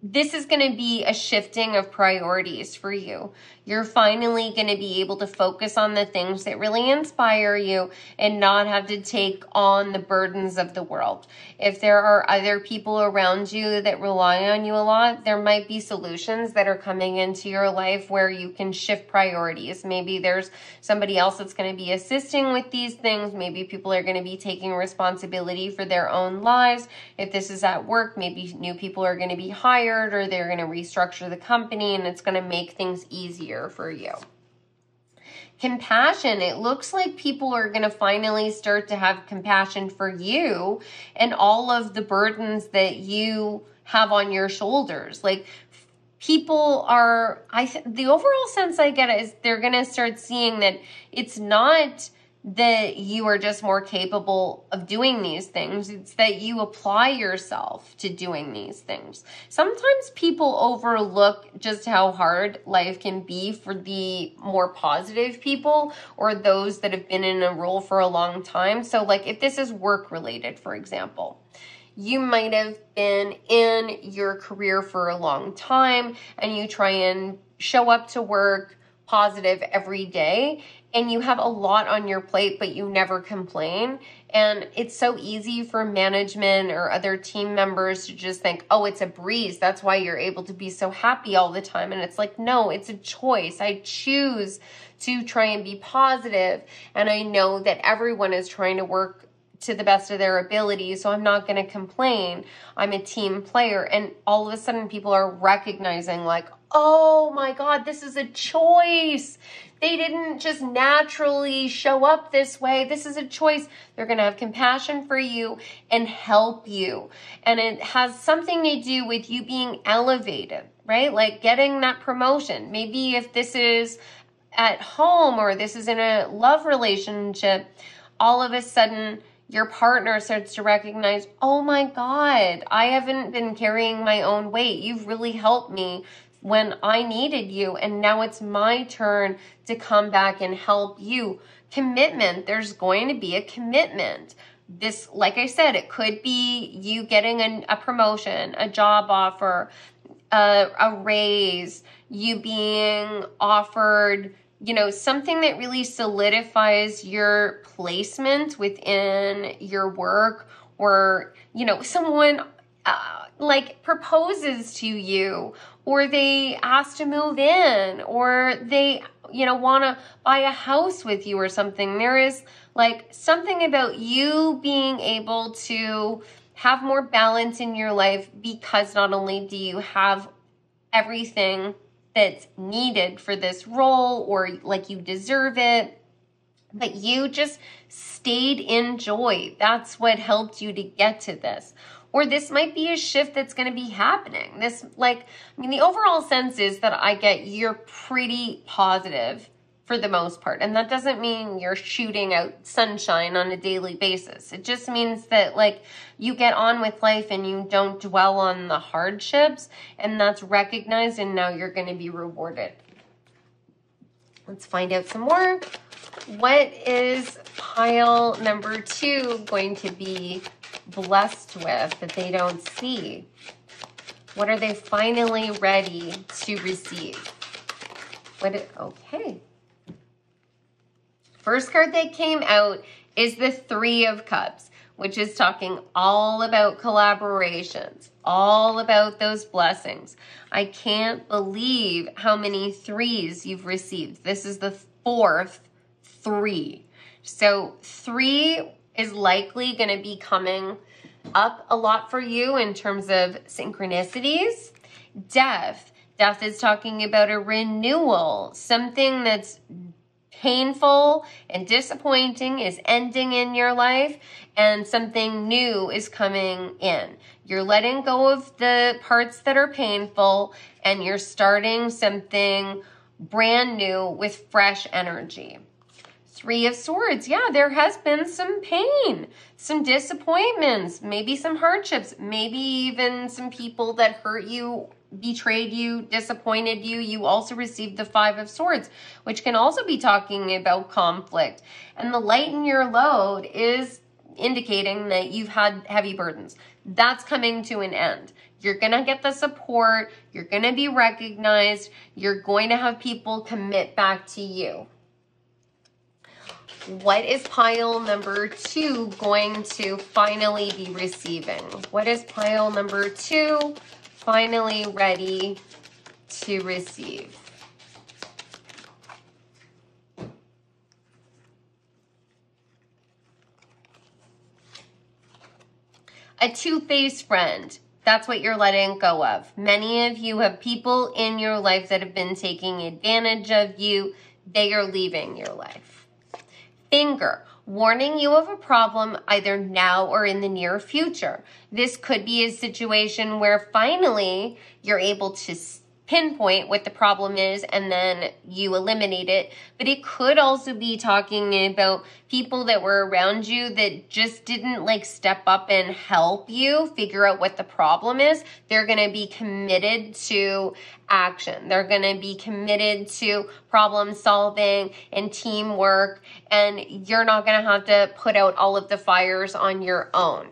this is going to be a shifting of priorities for you. You're finally going to be able to focus on the things that really inspire you and not have to take on the burdens of the world. If there are other people around you that rely on you a lot, there might be solutions that are coming into your life where you can shift priorities. Maybe there's somebody else that's going to be assisting with these things. Maybe people are going to be taking responsibility for their own lives. If this is at work, maybe new people are going to be hired, or they're going to restructure the company, and it's going to make things easier for you. Compassion. It looks like people are going to finally start to have compassion for you and all of the burdens that you have on your shoulders. Like, people are, the overall sense I get is they're going to start seeing that it's not that you are just more capable of doing these things. It's that you apply yourself to doing these things. Sometimes people overlook just how hard life can be for the more positive people or those that have been in a role for a long time. So like if this is work related, for example, you might have been in your career for a long time and you try and show up to work positive every day, and you have a lot on your plate, but you never complain. And it's so easy for management or other team members to just think, oh, it's a breeze. That's why you're able to be so happy all the time. And it's like, no, it's a choice. I choose to try and be positive. And I know that everyone is trying to work to the best of their ability, so I'm not going to complain. I'm a team player. And all of a sudden people are recognizing like, oh my God, this is a choice. They didn't just naturally show up this way. This is a choice. They're going to have compassion for you and help you. And it has something to do with you being elevated, right? Like getting that promotion. Maybe if this is at home or this is in a love relationship, all of a sudden your partner starts to recognize, oh my God, I haven't been carrying my own weight. You've really helped me when I needed you, and now it's my turn to come back and help you. Commitment. There's going to be a commitment. This, like I said, it could be you getting a promotion, a job offer, a raise, you being offered, something that really solidifies your placement within your work, or, someone like proposes to you, or they ask to move in, or they, want to buy a house with you or something. There is like something about you being able to have more balance in your life because not only do you have everything that's needed for this role or like you deserve it, but you just stayed in joy. That's what helped you to get to this. Or this might be a shift that's going to be happening. The overall sense is that I get you're pretty positive for the most part. And that doesn't mean you're shooting out sunshine on a daily basis. It just means that you get on with life and you don't dwell on the hardships, and that's recognized, and now you're going to be rewarded. Let's find out some more. What is pile number 2 going to be blessed with that they don't see? What are they finally ready to receive? Okay. First card that came out is the 3 of Cups, which is talking all about collaborations, all about those blessings. I can't believe how many 3s you've received. This is the 4th 3. So 3 is likely going to be coming up a lot for you in terms of synchronicities. Death is talking about a renewal. Something that's painful and disappointing is ending in your life, and something new is coming in. You're letting go of the parts that are painful, and you're starting something brand new with fresh energy. 3 of Swords. Yeah, there has been some pain, some disappointments, maybe some hardships, maybe even some people that hurt you betrayed you, disappointed you. You also received the Five of Swords, which can also be talking about conflict. And the lighten your load is indicating that you've had heavy burdens. That's coming to an end. You're going to get the support. You're going to be recognized. You're going to have people commit back to you. What is pile number 2 going to finally be receiving? What is pile number 2 finally ready to receive? A two-faced friend. That's what you're letting go of. Many of you have people in your life that have been taking advantage of you. They are leaving your life. Finger, warning you of a problem either now or in the near future. This could be a situation where finally you're able to pinpoint what the problem is and then you eliminate it. But it could also be talking about people that were around you that just didn't like step up and help you figure out what the problem is. They're going to be committed to action. They're going to be committed to problem solving and teamwork, and you're not going to have to put out all of the fires on your own.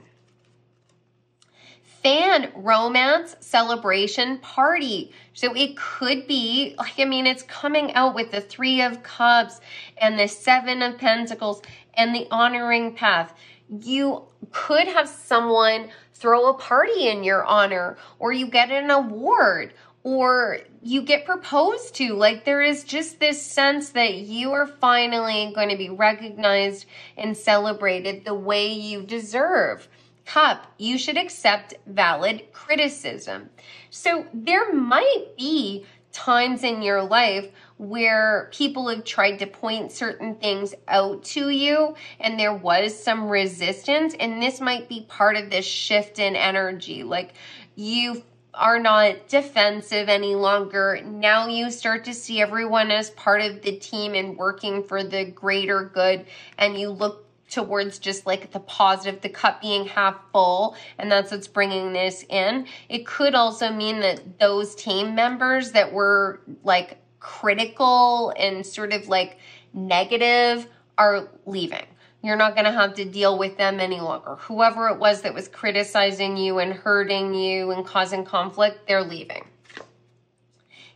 Fan, romance, celebration, party. So it could be, it's coming out with the 3 of Cups and the 7 of Pentacles and the honoring path. You could have someone throw a party in your honor, or you get an award, or you get proposed to. Like, there is just this sense that you are finally going to be recognized and celebrated the way you deserve. Cup, you should accept valid criticism. So there might be times in your life where people have tried to point certain things out to you and there was some resistance, and this might be part of this shift in energy. Like, you are not defensive any longer. Now you start to see everyone as part of the team and working for the greater good, and you look towards just like the positive, the cup being half full, and that's what's bringing this in. It could also mean that those team members that were like critical and sort of like negative are leaving. You're not going to have to deal with them any longer. Whoever it was that was criticizing you and hurting you and causing conflict, they're leaving.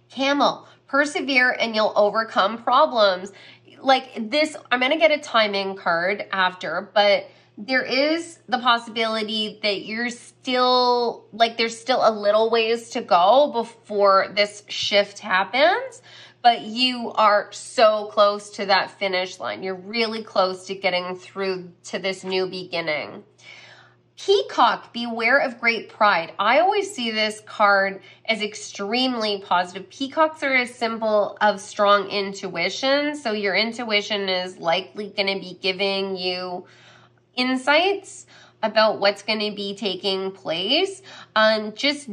Camel, persevere and you'll overcome problems. Like this, I'm going to get a timing card after, but there is the possibility that you're still, like, there's still a little ways to go before this shift happens, but you are so close to that finish line. You're really close to getting through to this new beginning. Peacock, beware of great pride. I always see this card as extremely positive. Peacocks are a symbol of strong intuition. So your intuition is likely going to be giving you insights about what's going to be taking place. Just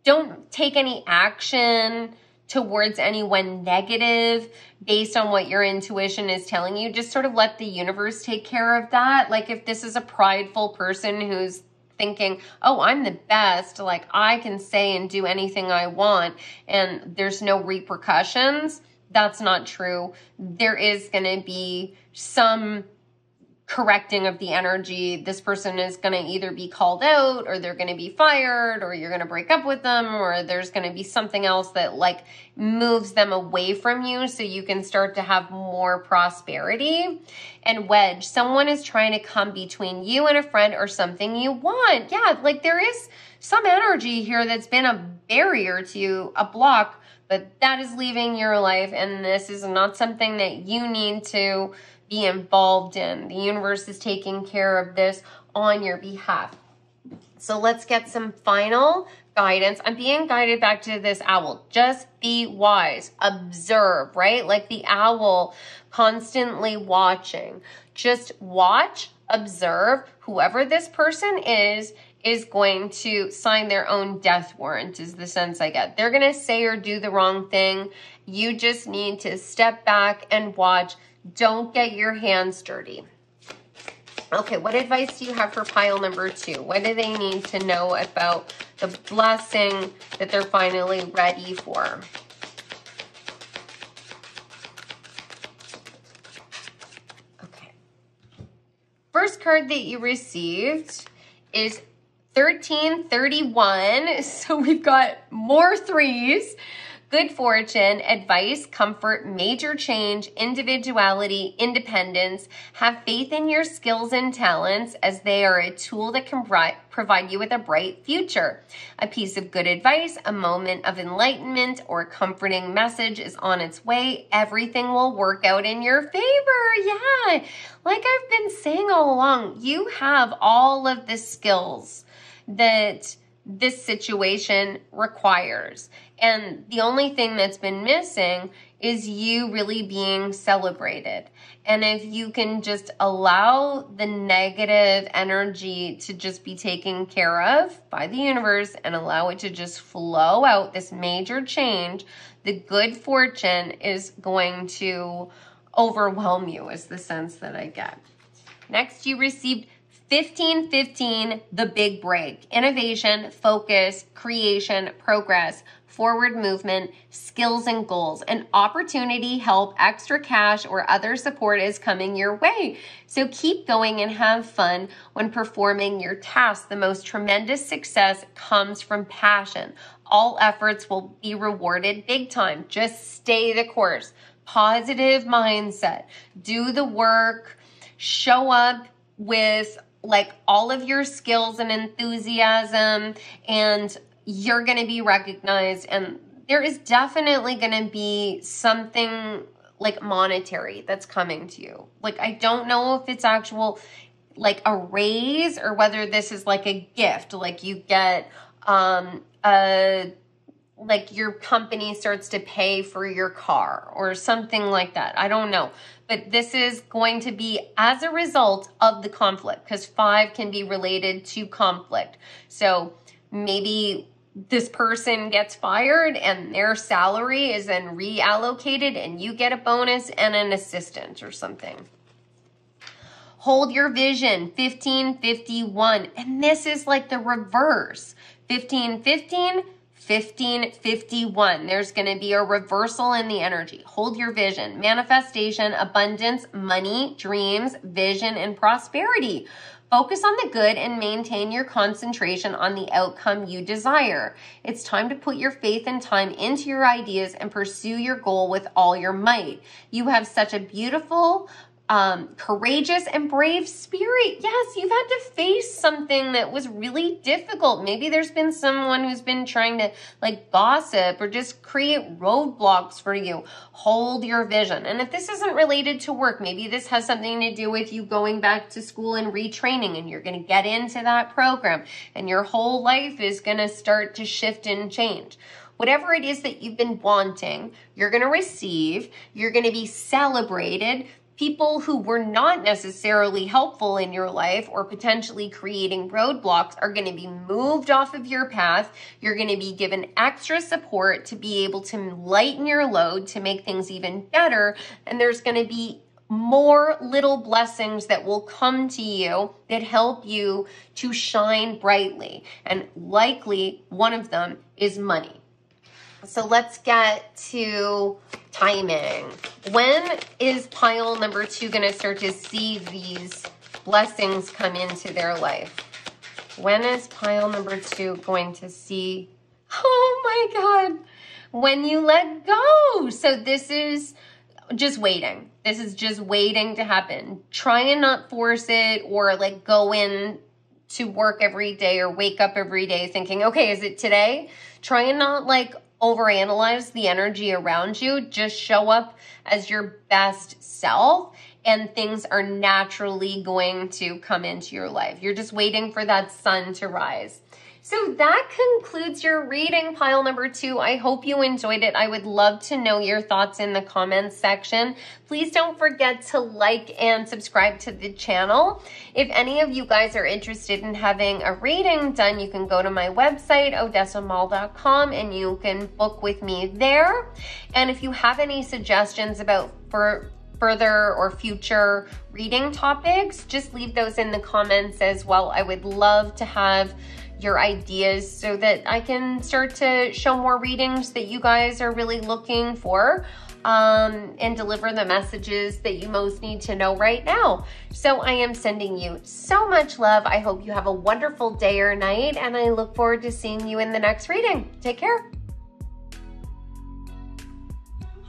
don't take any action towards anyone negative based on what your intuition is telling you. Just sort of let the universe take care of that. Like, if this is a prideful person who's thinking, oh, I'm the best, like I can say and do anything I want and there's no repercussions, that's not true. There is going to be some correcting of the energy. This person is going to either be called out, or they're going to be fired, or you're going to break up with them, or there's going to be something else that like moves them away from you so you can start to have more prosperity. And wedge, someone is trying to come between you and a friend or something you want. Yeah, like there is some energy here that's been a barrier to you, a block, but that is leaving your life, and this is not something that you need to be involved in. The universe is taking care of this on your behalf. So let's get some final guidance. I'm being guided back to this owl. Just be wise. Observe, right? Like the owl constantly watching. Just watch, observe. Whoever this person is going to sign their own death warrant, is the sense I get. They're going to say or do the wrong thing. You just need to step back and watch. Don't get your hands dirty. Okay, what advice do you have for pile number 2? What do they need to know about the blessing that they're finally ready for. Okay. First card that you received is 1331. So we've got more threes. Good fortune, advice, comfort, major change, individuality, independence. Have faith in your skills and talents as they are a tool that can provide you with a bright future. A piece of good advice, a moment of enlightenment, or a comforting message is on its way. Everything will work out in your favor. Yeah, like I've been saying all along, you have all of the skills that this situation requires. And the only thing that's been missing is you really being celebrated. And if you can just allow the negative energy to just be taken care of by the universe and allow it to just flow out, this major change, the good fortune is going to overwhelm you, is the sense that I get. Next, you received 1515, the big break. Innovation, focus, creation, progress, forward movement, skills and goals. An opportunity, help, extra cash, or other support is coming your way. So keep going and have fun when performing your tasks. The most tremendous success comes from passion. All efforts will be rewarded big time. Just stay the course. Positive mindset. Do the work. Show up with like all of your skills and enthusiasm, and you're going to be recognized. And there is definitely going to be something like monetary that's coming to you. Like, I don't know if it's actual like a raise or whether this is like a gift, like you get like your company starts to pay for your car or something like that. I don't know. But this is going to be as a result of the conflict, because 5 can be related to conflict. So maybe this person gets fired and their salary is then reallocated and you get a bonus and an assistant or something. Hold your vision, 1551. And this is like the reverse. 1515, 1551. There's going to be a reversal in the energy. Hold your vision. Manifestation, abundance, money, dreams, vision, and prosperity. Focus on the good and maintain your concentration on the outcome you desire. It's time to put your faith and time into your ideas and pursue your goal with all your might. You have such a beautiful, courageous and brave spirit. Yes, you've had to face something that was really difficult. Maybe there's been someone who's been trying to like gossip or just create roadblocks for you. Hold your vision. And if this isn't related to work, maybe this has something to do with you going back to school and retraining, and you're going to get into that program and your whole life is going to start to shift and change. Whatever it is that you've been wanting, you're going to receive. You're going to be celebrated. People who were not necessarily helpful in your life or potentially creating roadblocks are going to be moved off of your path. You're going to be given extra support to be able to lighten your load, to make things even better. And there's going to be more little blessings that will come to you that help you to shine brightly. And likely one of them is money. So let's get to timing. When is pile number 2 going to start to see these blessings come into their life? When is pile number 2 going to see? Oh my God. When you let go. So this is just waiting. This is just waiting to happen. Try and not force it or like go in to work every day or wake up every day thinking, okay, is it today? Try and not like overanalyze the energy around you. Just show up as your best self and things are naturally going to come into your life. You're just waiting for that sun to rise. So that concludes your reading, pile number 2. I hope you enjoyed it. I would love to know your thoughts in the comments section. Please don't forget to like and subscribe to the channel. If any of you guys are interested in having a reading done, you can go to my website, odessamall.com, and you can book with me there. And if you have any suggestions for further or future reading topics, just leave those in the comments as well. I would love to have your ideas so that I can start to show more readings that you guys are really looking for, and deliver the messages that you most need to know right now. So I am sending you so much love. I hope you have a wonderful day or night, and I look forward to seeing you in the next reading. Take care.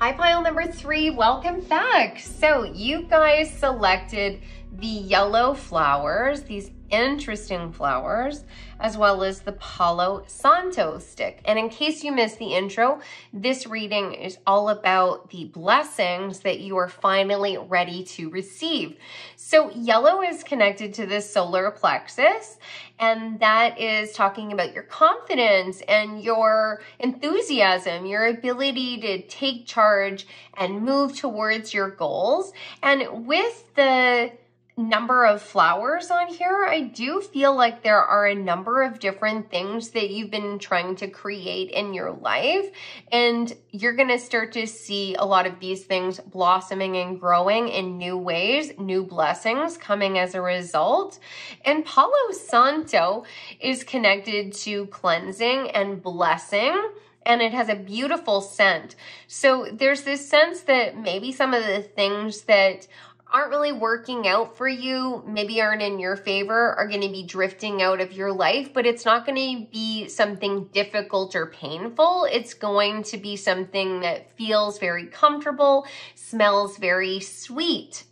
Hi, pile number 3, welcome back. So you guys selected the yellow flowers, these interesting flowers, as well as the Palo Santo stick. And in case you missed the intro, this reading is all about the blessings that you are finally ready to receive. So yellow is connected to the solar plexus, and that is talking about your confidence and your enthusiasm, your ability to take charge and move towards your goals. And with the number of flowers on here, I do feel like there are a number of different things that you've been trying to create in your life, and you're going to start to see a lot of these things blossoming and growing in new ways, new blessings coming as a result. And Palo Santo is connected to cleansing and blessing, and it has a beautiful scent. So there's this sense that maybe some of the things that aren't really working out for you, maybe aren't in your favor, are going to be drifting out of your life, but it's not going to be something difficult or painful. It's going to be something that feels very comfortable, smells very sweet.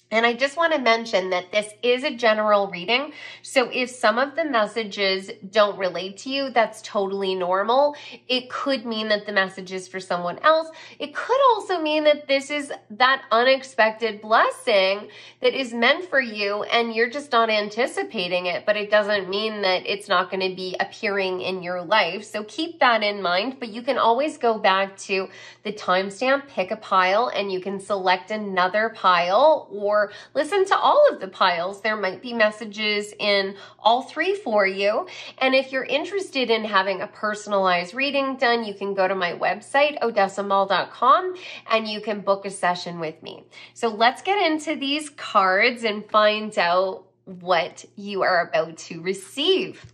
And I just want to mention that this is a general reading, so if some of the messages don't relate to you, that's totally normal. It could mean that the message is for someone else. It could also mean that this is that unexpected blessing that is meant for you and you're just not anticipating it, but it doesn't mean that it's not going to be appearing in your life. So keep that in mind, but you can always go back to the timestamp, pick a pile, and you can select another pile or listen to all of the piles. There might be messages in all 3 for you. And if you're interested in having a personalized reading done, you can go to my website, odessamall.com, and you can book a session with me. So let's get into these cards and find out what you are about to receive.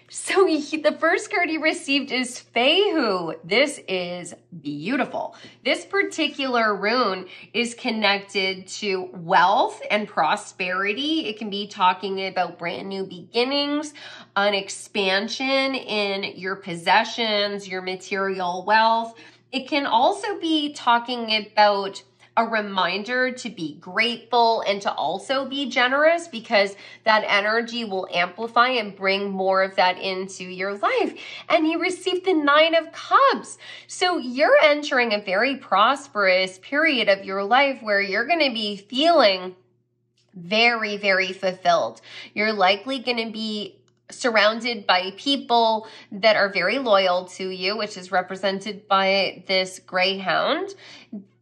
So the first card you received is Fehu. This is beautiful. This particular rune is connected to wealth and prosperity. It can be talking about brand new beginnings, an expansion in your possessions, your material wealth. It can also be talking about a reminder to be grateful and to also be generous, because that energy will amplify and bring more of that into your life. And you received the 9 of Cups. So you're entering a very prosperous period of your life where you're going to be feeling very, very fulfilled. You're likely going to be surrounded by people that are very loyal to you, which is represented by this greyhound.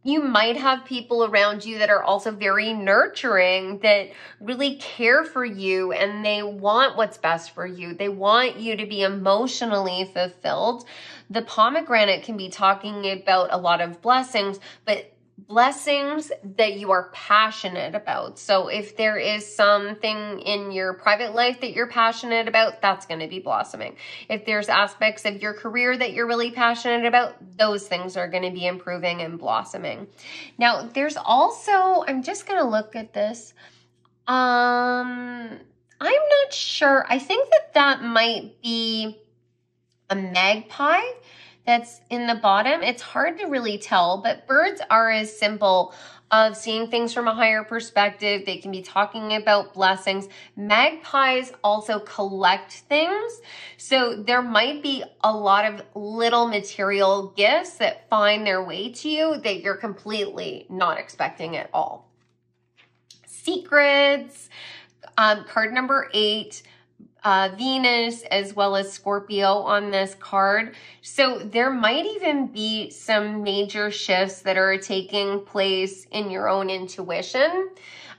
You might have people around you that are also very nurturing, that really care for you, and they want what's best for you. They want you to be emotionally fulfilled. The pomegranate can be talking about a lot of blessings, but blessings that you are passionate about. So if there is something in your private life that you're passionate about, that's going to be blossoming. If there's aspects of your career that you're really passionate about, those things are going to be improving and blossoming. Now, there's also, I'm just going to look at this. I'm not sure. I think that might be a magpie that's in the bottom. It's hard to really tell, but birds are a symbol of seeing things from a higher perspective. They can be talking about blessings. Magpies also collect things. So there might be a lot of little material gifts that find their way to you that you're completely not expecting at all. Secrets, card number 8. Venus as well as Scorpio on this card. So there might even be some major shifts that are taking place in your own intuition.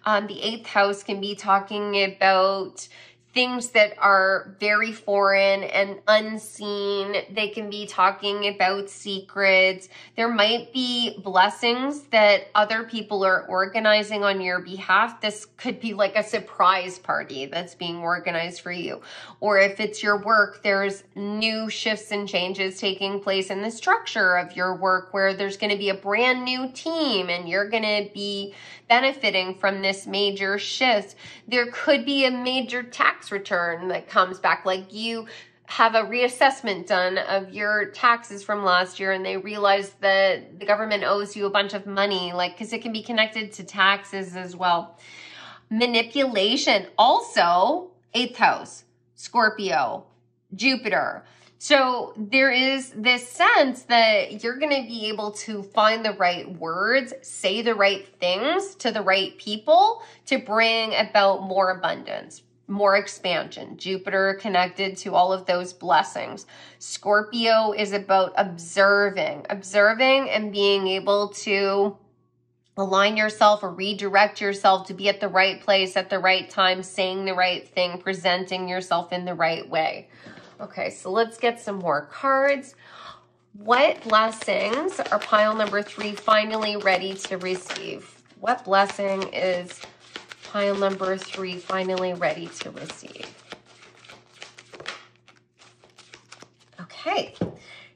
The 8th house can be talking about things that are very foreign and unseen. They can be talking about secrets. There might be blessings that other people are organizing on your behalf. This could be like a surprise party that's being organized for you. Or if it's your work, there's new shifts and changes taking place in the structure of your work where there's going to be a brand new team and you're going to be benefiting from this major shift. There could be a major tax return that comes back, like you have a reassessment done of your taxes from last year and they realize that the government owes you a bunch of money, like, because it can be connected to taxes as well. Manipulation, also 8th house, Scorpio, Jupiter. So there is this sense that you're going to be able to find the right words, say the right things to the right people to bring about more abundance, more expansion. Jupiter connected to all of those blessings. Scorpio is about observing and being able to align yourself or redirect yourself to be at the right place at the right time, saying the right thing, presenting yourself in the right way. Okay, so let's get some more cards. What blessings are pile number 3 finally ready to receive? What blessing is pile number 3 finally ready to receive? Okay,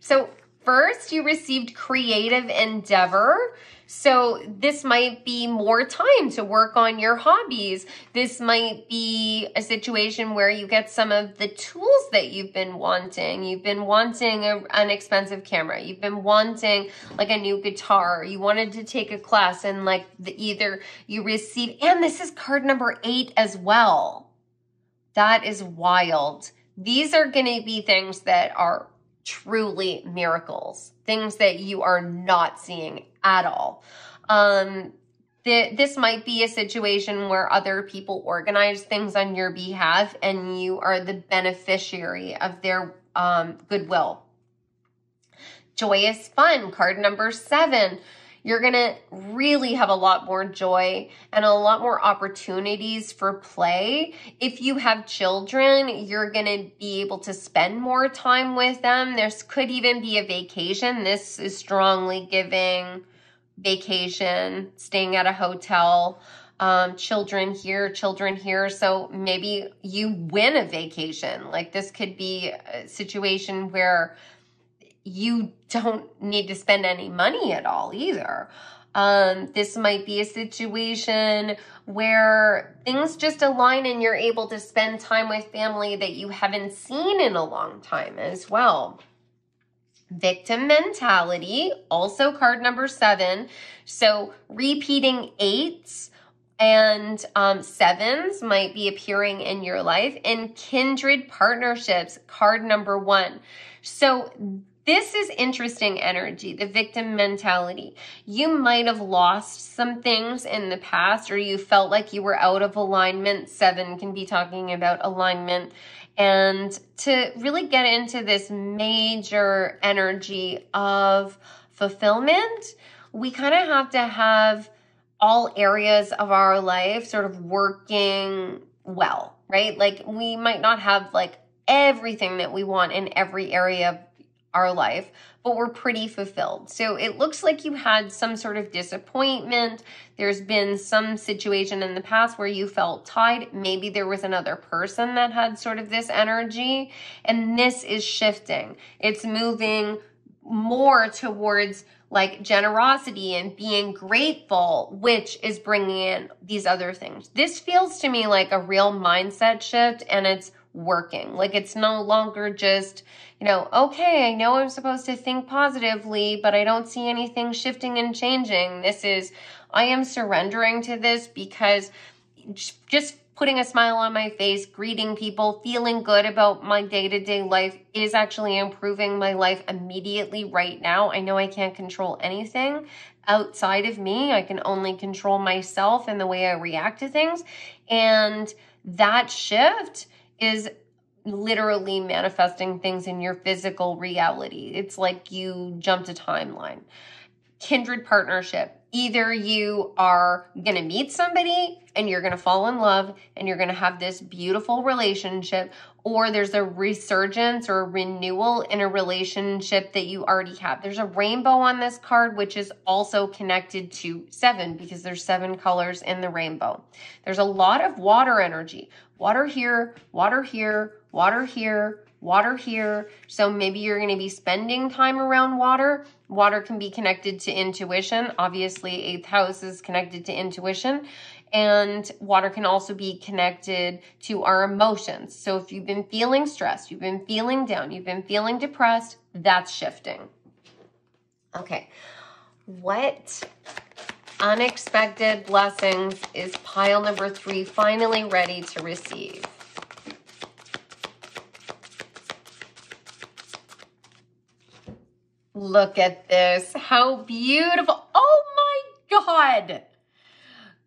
so first you received creative endeavor. So this might be more time to work on your hobbies. This might be a situation where you get some of the tools that you've been wanting. You've been wanting an expensive camera. You've been wanting like a new guitar. You wanted to take a class and like either you receive, and this is card number 8 as well. That is wild. These are going to be things that are truly miracles, things that you are not seeing at all. This might be a situation where other people organize things on your behalf and you are the beneficiary of their goodwill. Joyous fun, card number 7. You're going to really have a lot more joy and a lot more opportunities for play. If you have children, you're going to be able to spend more time with them. This could even be a vacation. This is strongly giving vacation, staying at a hotel, children here. So maybe you win a vacation. Like this could be a situation where you don't need to spend any money at all either. This might be a situation where things just align and you're able to spend time with family that you haven't seen in a long time as well. Victim mentality, also card number 7. So repeating 8s and 7s might be appearing in your life. And kindred partnerships, card number 1. So this is interesting energy, the victim mentality. You might have lost some things in the past or you felt like you were out of alignment. 7 can be talking about alignment. And to really get into this major energy of fulfillment, we kind of have to have all areas of our life sort of working well, right? Like we might not have like everything that we want in every area of our life, but we're pretty fulfilled. So it looks like you had some sort of disappointment. There's been some situation in the past where you felt tied. Maybe there was another person that had sort of this energy, and this is shifting. It's moving more towards like generosity and being grateful, which is bringing in these other things. This feels to me like a real mindset shift, and it's working. Like it's no longer just, okay, I know I'm supposed to think positively, but I don't see anything shifting and changing. This is, I am surrendering to this because just putting a smile on my face, greeting people, feeling good about my day-to-day life is actually improving my life immediately right now. I know I can't control anything outside of me. I can only control myself and the way I react to things. And that shift is literally manifesting things in your physical reality. It's like you jumped a timeline. kindred partnership. Either you are going to meet somebody and you're going to fall in love and you're going to have this beautiful relationship, or there's a resurgence or a renewal in a relationship that you already have. There's a rainbow on this card, which is also connected to 7 because there's 7 colors in the rainbow. There's a lot of water energy. Water here, water here, water here, water here. So maybe you're going to be spending time around water. Water can be connected to intuition. Obviously, 8th house is connected to intuition. And water can also be connected to our emotions. So if you've been feeling stressed, you've been feeling down, you've been feeling depressed, that's shifting. Okay. What unexpected blessings is pile number 3 finally ready to receive? Look at this. How beautiful. Oh my God.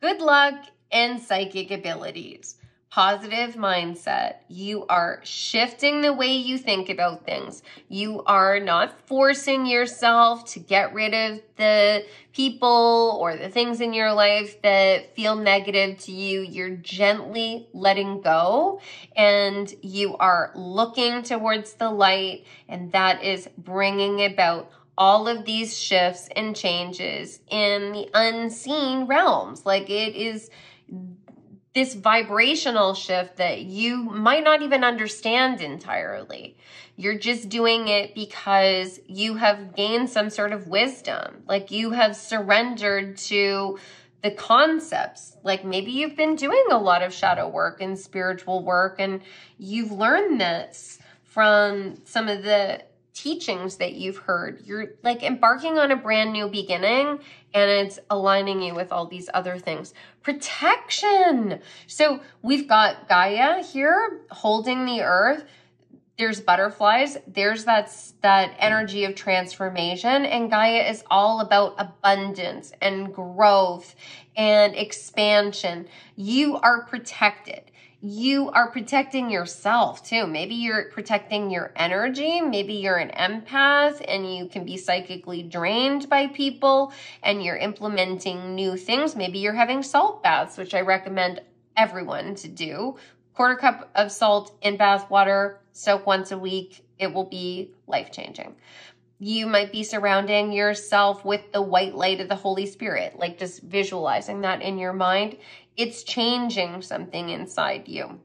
Good luck and psychic abilities. Positive mindset. You are shifting the way you think about things. You are not forcing yourself to get rid of the people or the things in your life that feel negative to you. You're gently letting go and you are looking towards the light, and that is bringing about all of these shifts and changes in the unseen realms. Like, it is this vibrational shift that you might not even understand entirely. You're just doing it because you have gained some sort of wisdom. Like, you have surrendered to the concepts. Like, maybe you've been doing a lot of shadow work and spiritual work, and you've learned this from some of the teachings that you've heard. You're like embarking on a brand new beginning, and it's aligning you with all these other things. Protection. So we've got Gaia here holding the earth. There's butterflies. There's that energy of transformation. And Gaia is all about abundance and growth and expansion. You are protected. You are protecting yourself too. Maybe you're protecting your energy. Maybe you're an empath and you can be psychically drained by people and you're implementing new things. Maybe you're having salt baths, which I recommend everyone to do. 1/4 cup of salt in bath water, soak once a week. It will be life-changing. You might be surrounding yourself with the white light of the Holy Spirit, like just visualizing that in your mind. It's changing something inside you.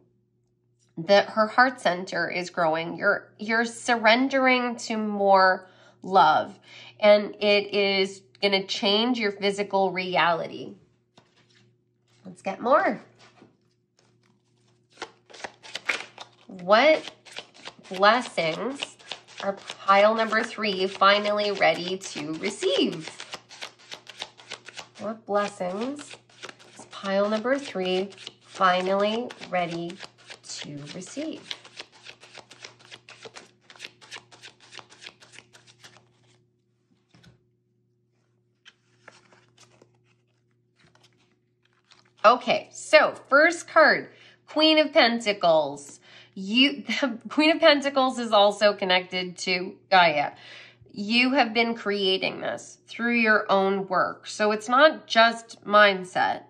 Her heart center is growing. You're surrendering to more love, and it is going to change your physical reality. Let's get more. What blessings are pile number 3 finally ready to receive? What blessings is pile number 3 finally ready to receive? Okay, so first card, Queen of Pentacles. The Queen of Pentacles is also connected to Gaia. You have been creating this through your own work. So it's not just mindset.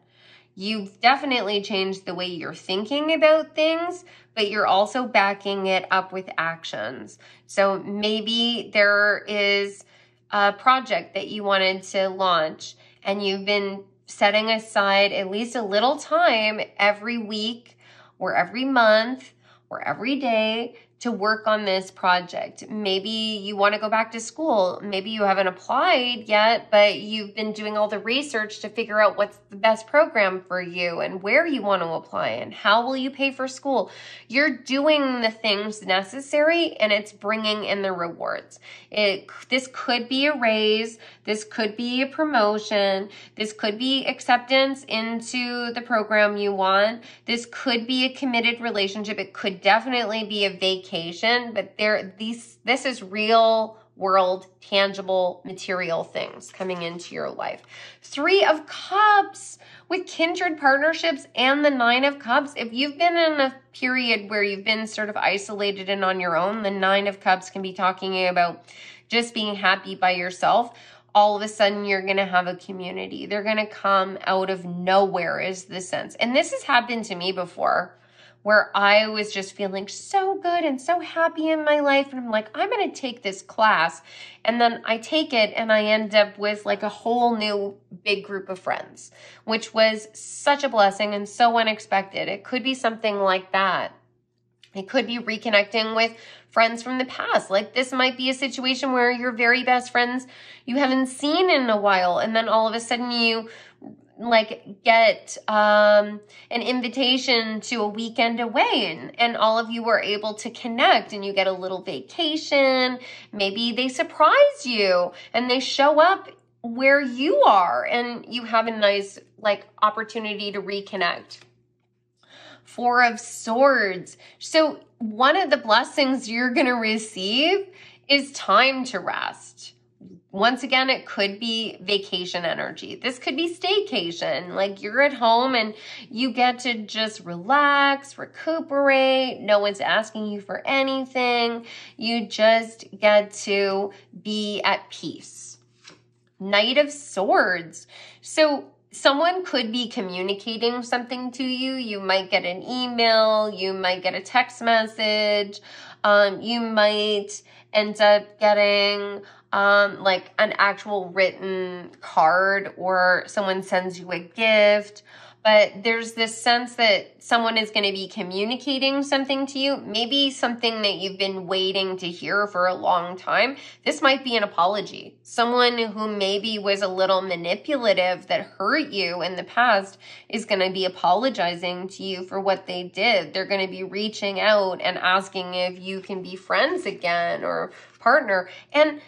You've definitely changed the way you're thinking about things, but you're also backing it up with actions. So maybe there is a project that you wanted to launch and you've been setting aside at least a little time every week or every month or every day to work on this project. Maybe you want to go back to school. Maybe you haven't applied yet, but you've been doing all the research to figure out what's the best program for you and where you want to apply and how will you pay for school. You're doing the things necessary and it's bringing in the rewards. This could be a raise. This could be a promotion. This could be acceptance into the program you want. This could be a committed relationship. It could definitely be a vacation, but this is real world, tangible, material things coming into your life. 3 of Cups with kindred partnerships and the 9 of Cups. If you've been in a period where you've been sort of isolated and on your own, the 9 of Cups can be talking about just being happy by yourself. all of a sudden you're going to have a community. They're going to come out of nowhere is the sense. And this has happened to me before, where I was just feeling so good and so happy in my life. And I'm like, I'm going to take this class. And then I take it and I end up with like a whole new big group of friends, which was such a blessing and so unexpected. It could be something like that. It could be reconnecting with friends from the past. Like this might be a situation where your very best friends you haven't seen in a while. And then all of a sudden you like get an invitation to a weekend away and all of you are able to connect and you get a little vacation. Maybe they surprise you and they show up where you are and you have a nice like opportunity to reconnect. Four of Swords. So one of the blessings you're going to receive is time to rest. Once again, it could be vacation energy. This could be staycation. Like you're at home and you get to just relax, recuperate. No one's asking you for anything. You just get to be at peace. Knight of Swords. So someone could be communicating something to you. You might get an email. You might get a text message. You might end up getting like an actual written card or someone sends you a gift. But there's this sense that someone is going to be communicating something to you, maybe something that you've been waiting to hear for a long time. This might be an apology. Someone who maybe was a little manipulative that hurt you in the past is going to be apologizing to you for what they did. They're going to be reaching out and asking if you can be friends again or partner. And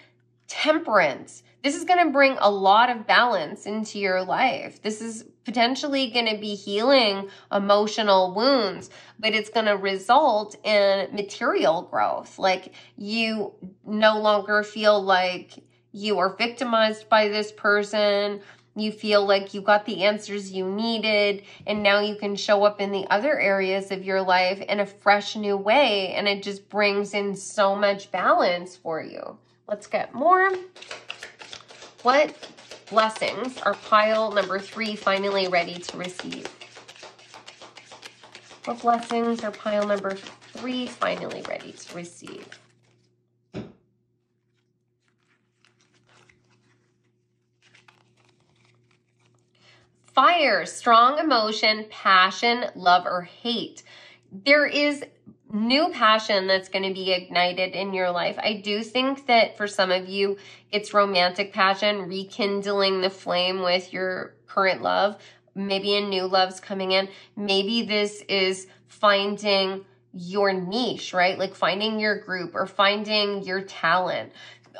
Temperance. This is going to bring a lot of balance into your life. This is potentially going to be healing emotional wounds, but it's going to result in material growth. Like you no longer feel like you are victimized by this person. You feel like you got the answers you needed, and now you can show up in the other areas of your life in a fresh new way, and it just brings in so much balance for you. Let's get more. What blessings are pile number 3 finally ready to receive? What blessings are pile number 3 finally ready to receive? Fire, strong emotion, passion, love, or hate. There is new passion that's going to be ignited in your life. I do think that for some of you, it's romantic passion, rekindling the flame with your current love. Maybe a new love's coming in. Maybe this is finding your niche, right? Like finding your group or finding your talent.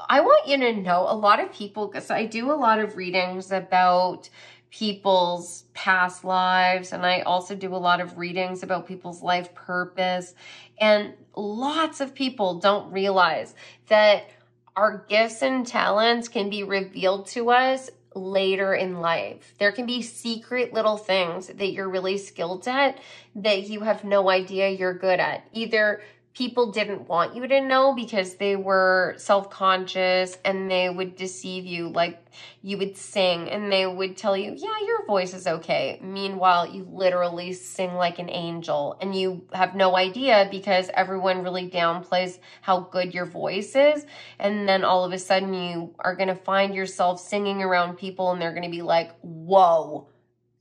I want you to know a lot of people, because I do a lot of readings about people's past lives, and I also do a lot of readings about people's life purpose, and lots of people don't realize that our gifts and talents can be revealed to us later in life. There can be secret little things that you're really skilled at that you have no idea you're good at. Either people didn't want you to know because they were self-conscious and they would deceive you. Like you would sing and they would tell you, yeah, your voice is okay. Meanwhile, you literally sing like an angel and you have no idea because everyone really downplays how good your voice is. And then all of a sudden you are going to find yourself singing around people and they're going to be like, whoa,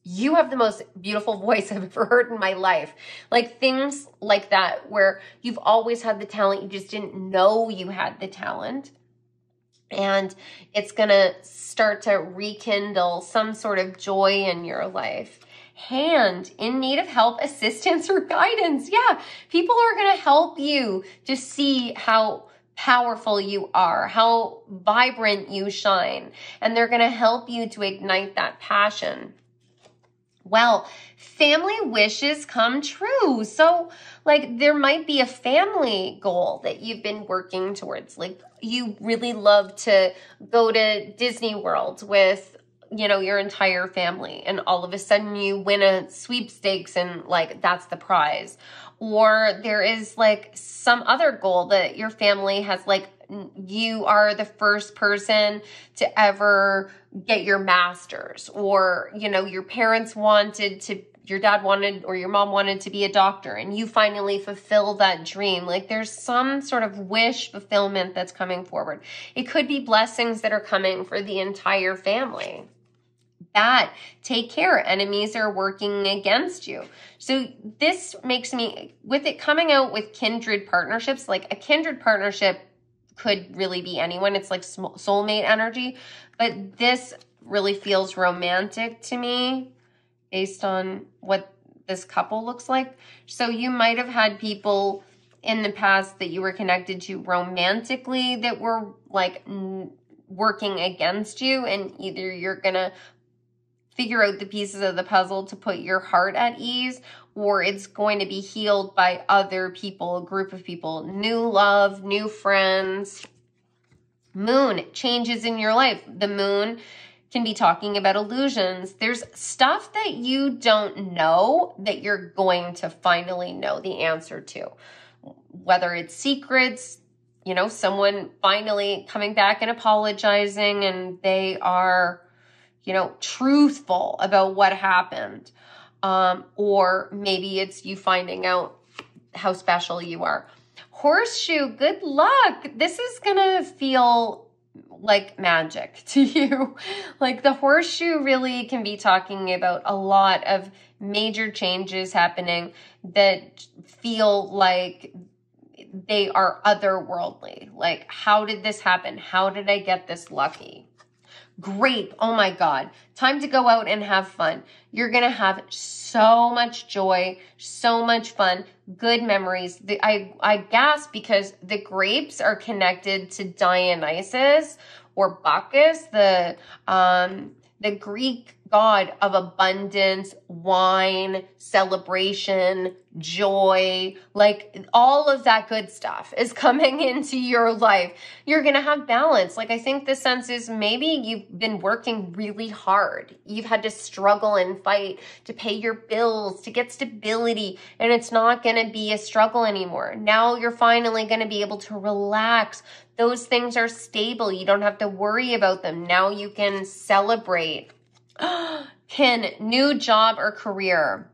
you have the most beautiful voice I've ever heard in my life. Like things like that, where you've always had the talent, you just didn't know you had the talent. And it's going to start to rekindle some sort of joy in your life. Hand, in need of help, assistance, or guidance. Yeah, people are going to help you to see how powerful you are, how vibrant you shine. And they're going to help you to ignite that passion. Well, family wishes come true. So like there might be a family goal that you've been working towards. Like you really love to go to Disney World with, you know, your entire family, and all of a sudden you win a sweepstakes and like that's the prize. Or there is like some other goal that your family has like you are the first person to ever get your master's, or, you know, your dad wanted, or your mom wanted to be a doctor, and you finally fulfill that dream. Like, there's some sort of wish fulfillment that's coming forward. It could be blessings that are coming for the entire family. That, take care, enemies are working against you. So this makes me, with it coming out with kindred partnerships, like a kindred partnership could really be anyone. It's like soulmate energy, but this really feels romantic to me based on what this couple looks like. So you might have had people in the past that you were connected to romantically that were like working against you, and either you're gonna figure out the pieces of the puzzle to put your heart at ease, or it's going to be healed by other people, a group of people, new love, new friends. Moon, changes in your life. The moon can be talking about illusions. There's stuff that you don't know that you're going to finally know the answer to. Whether it's secrets, you know, someone finally coming back and apologizing, and they are, you know, truthful about what happened. Or maybe it's you finding out how special you are. Horseshoe, good luck. This is gonna feel like magic to you. Like, the horseshoe really can be talking about a lot of major changes happening that feel like they are otherworldly. Like, how did this happen? How did I get this lucky? Grape, oh my God, time to go out and have fun. You're going to have so much joy, so much fun, good memories. I gasp because the grapes are connected to Dionysus or Bacchus, the Greek god of abundance, wine, celebration, joy, like all of that good stuff is coming into your life. You're going to have balance. Like, I think the sense is maybe you've been working really hard. You've had to struggle and fight to pay your bills, to get stability, and it's not going to be a struggle anymore. Now you're finally going to be able to relax. Those things are stable. You don't have to worry about them. Now you can celebrate. New job or career.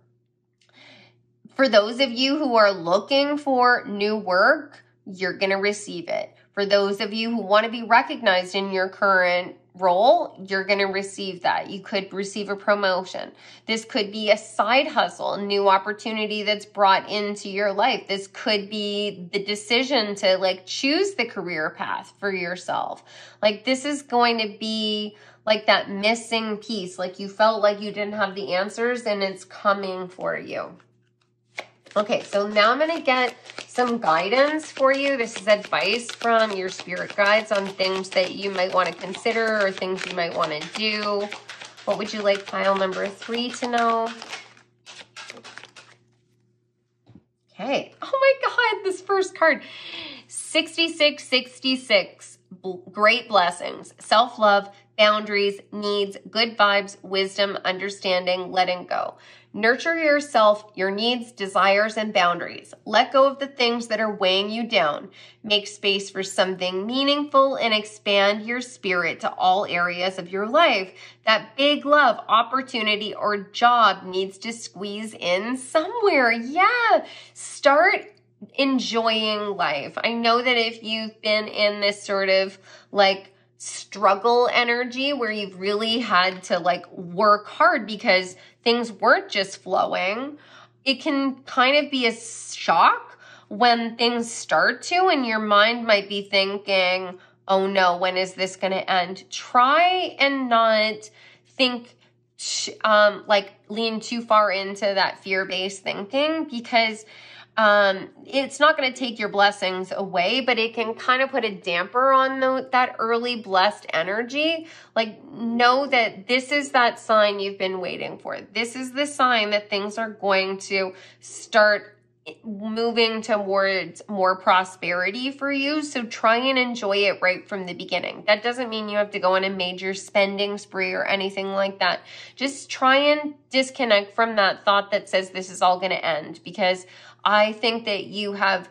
For those of you who are looking for new work, you're going to receive it. For those of you who want to be recognized in your current role, you're going to receive that. You could receive a promotion. This could be a side hustle, a new opportunity that's brought into your life. This could be the decision to like choose the career path for yourself. Like, this is going to be like that missing piece. Like, you felt like you didn't have the answers, and it's coming for you. Okay, so now I'm going to get some guidance for you. This is advice from your spirit guides on things that you might want to consider or things you might want to do. What would you like pile number 3 to know? Okay. Oh my God, this first card. 6666. Great blessings. Self-love, boundaries, needs, good vibes, wisdom, understanding, letting go. Nurture yourself, your needs, desires, and boundaries. Let go of the things that are weighing you down. Make space for something meaningful and expand your spirit to all areas of your life. That big love, opportunity, or job needs to squeeze in somewhere. Yeah, start enjoying life. I know that if you've been in this sort of like struggle energy where you've really had to like work hard because things weren't just flowing, it can kind of be a shock when things start to, and your mind might be thinking, oh no, when is this going to end? Try and not think like lean too far into that fear-based thinking, because it's not going to take your blessings away, but it can kind of put a damper on that early blessed energy. Like, know that this is that sign you've been waiting for. This is the sign that things are going to start moving towards more prosperity for you. So try and enjoy it right from the beginning. That doesn't mean you have to go on a major spending spree or anything like that. Just try and disconnect from that thought that says this is all going to end, because I think that you have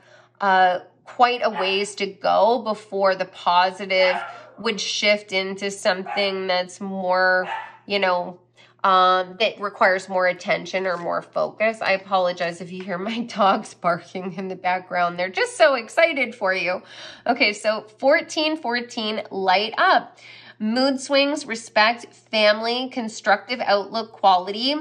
quite a ways to go before the positive would shift into something that's more, you know, that requires more attention or more focus. I apologize if you hear my dogs barking in the background. They're just so excited for you. Okay, so 1414, light up. Mood swings, respect, family, constructive outlook, quality.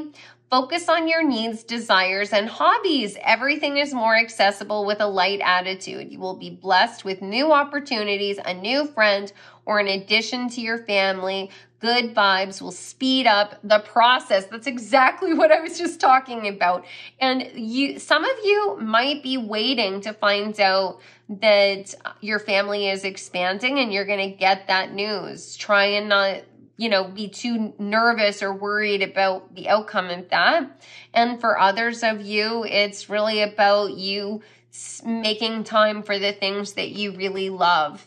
Focus on your needs, desires, and hobbies. Everything is more accessible with a light attitude. You will be blessed with new opportunities, a new friend, or an addition to your family. Good vibes will speed up the process. That's exactly what I was just talking about. And some of you might be waiting to find out that your family is expanding, and you're going to get that news. Try and not, you know, be too nervous or worried about the outcome of that. And for others of you, it's really about you making time for the things that you really love.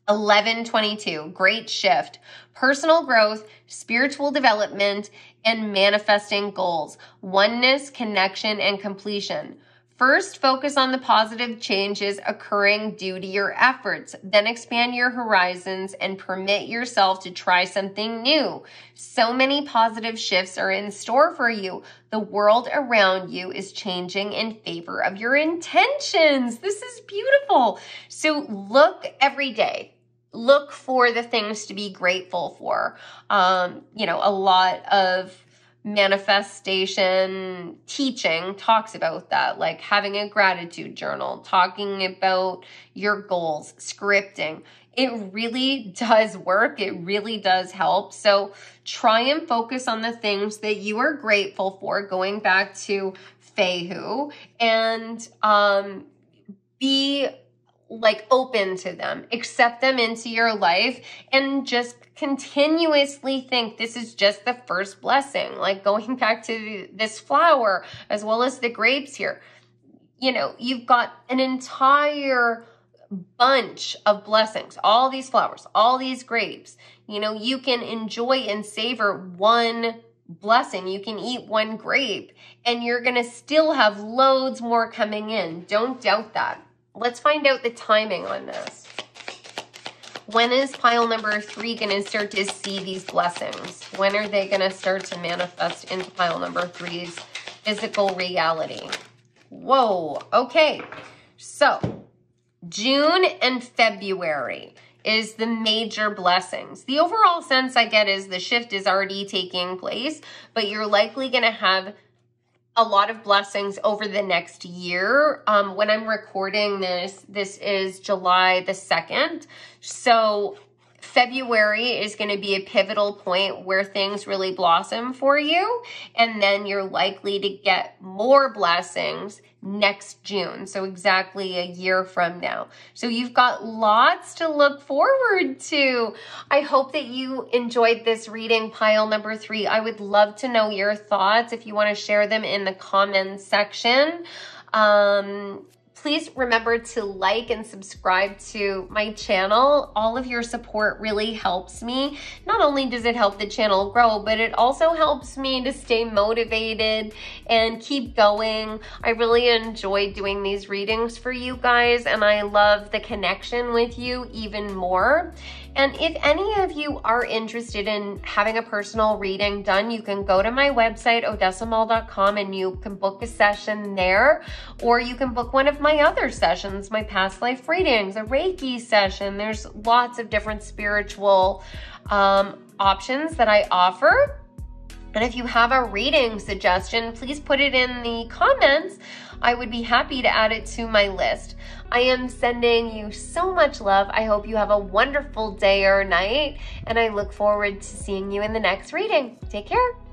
1122, great shift. Personal growth, spiritual development, and manifesting goals. Oneness, connection, and completion. First, focus on the positive changes occurring due to your efforts. Then expand your horizons and permit yourself to try something new. So many positive shifts are in store for you. The world around you is changing in favor of your intentions. This is beautiful. So look every day. Look for the things to be grateful for. You know, a lot of manifestation teaching talks about that, like having a gratitude journal, talking about your goals, scripting. It really does work. It really does help. So try and focus on the things that you are grateful for, going back to Fehu, and be like open to them, accept them into your life, and just continuously think this is just the first blessing. Like going back to this flower as well as the grapes here, you know, you've got an entire bunch of blessings, all these flowers, all these grapes. You know, you can enjoy and savor one blessing. You can eat one grape and you're going to still have loads more coming in. Don't doubt that. Let's find out the timing on this. When is pile number 3 going to start to see these blessings? When are they going to start to manifest into pile number 3's physical reality? Whoa. Okay. So June and February is the major blessings. The overall sense I get is the shift is already taking place, but you're likely going to have a lot of blessings over the next year. When I'm recording this is July the 2nd. So February is going to be a pivotal point where things really blossom for you. And then you're likely to get more blessings next June. So exactly a year from now. So you've got lots to look forward to. I hope that you enjoyed this reading, pile number 3. I would love to know your thoughts if you want to share them in the comments section. Please remember to like and subscribe to my channel. All of your support really helps me. Not only does it help the channel grow, but it also helps me to stay motivated and keep going. I really enjoy doing these readings for you guys, and I love the connection with you even more. And if any of you are interested in having a personal reading done, you can go to my website, odessamall.com, and you can book a session there, or you can book one of my other sessions, my past life readings, a Reiki session. There's lots of different spiritual options that I offer. And if you have a reading suggestion, please put it in the comments. I would be happy to add it to my list. I am sending you so much love. I hope you have a wonderful day or night, and I look forward to seeing you in the next reading. Take care.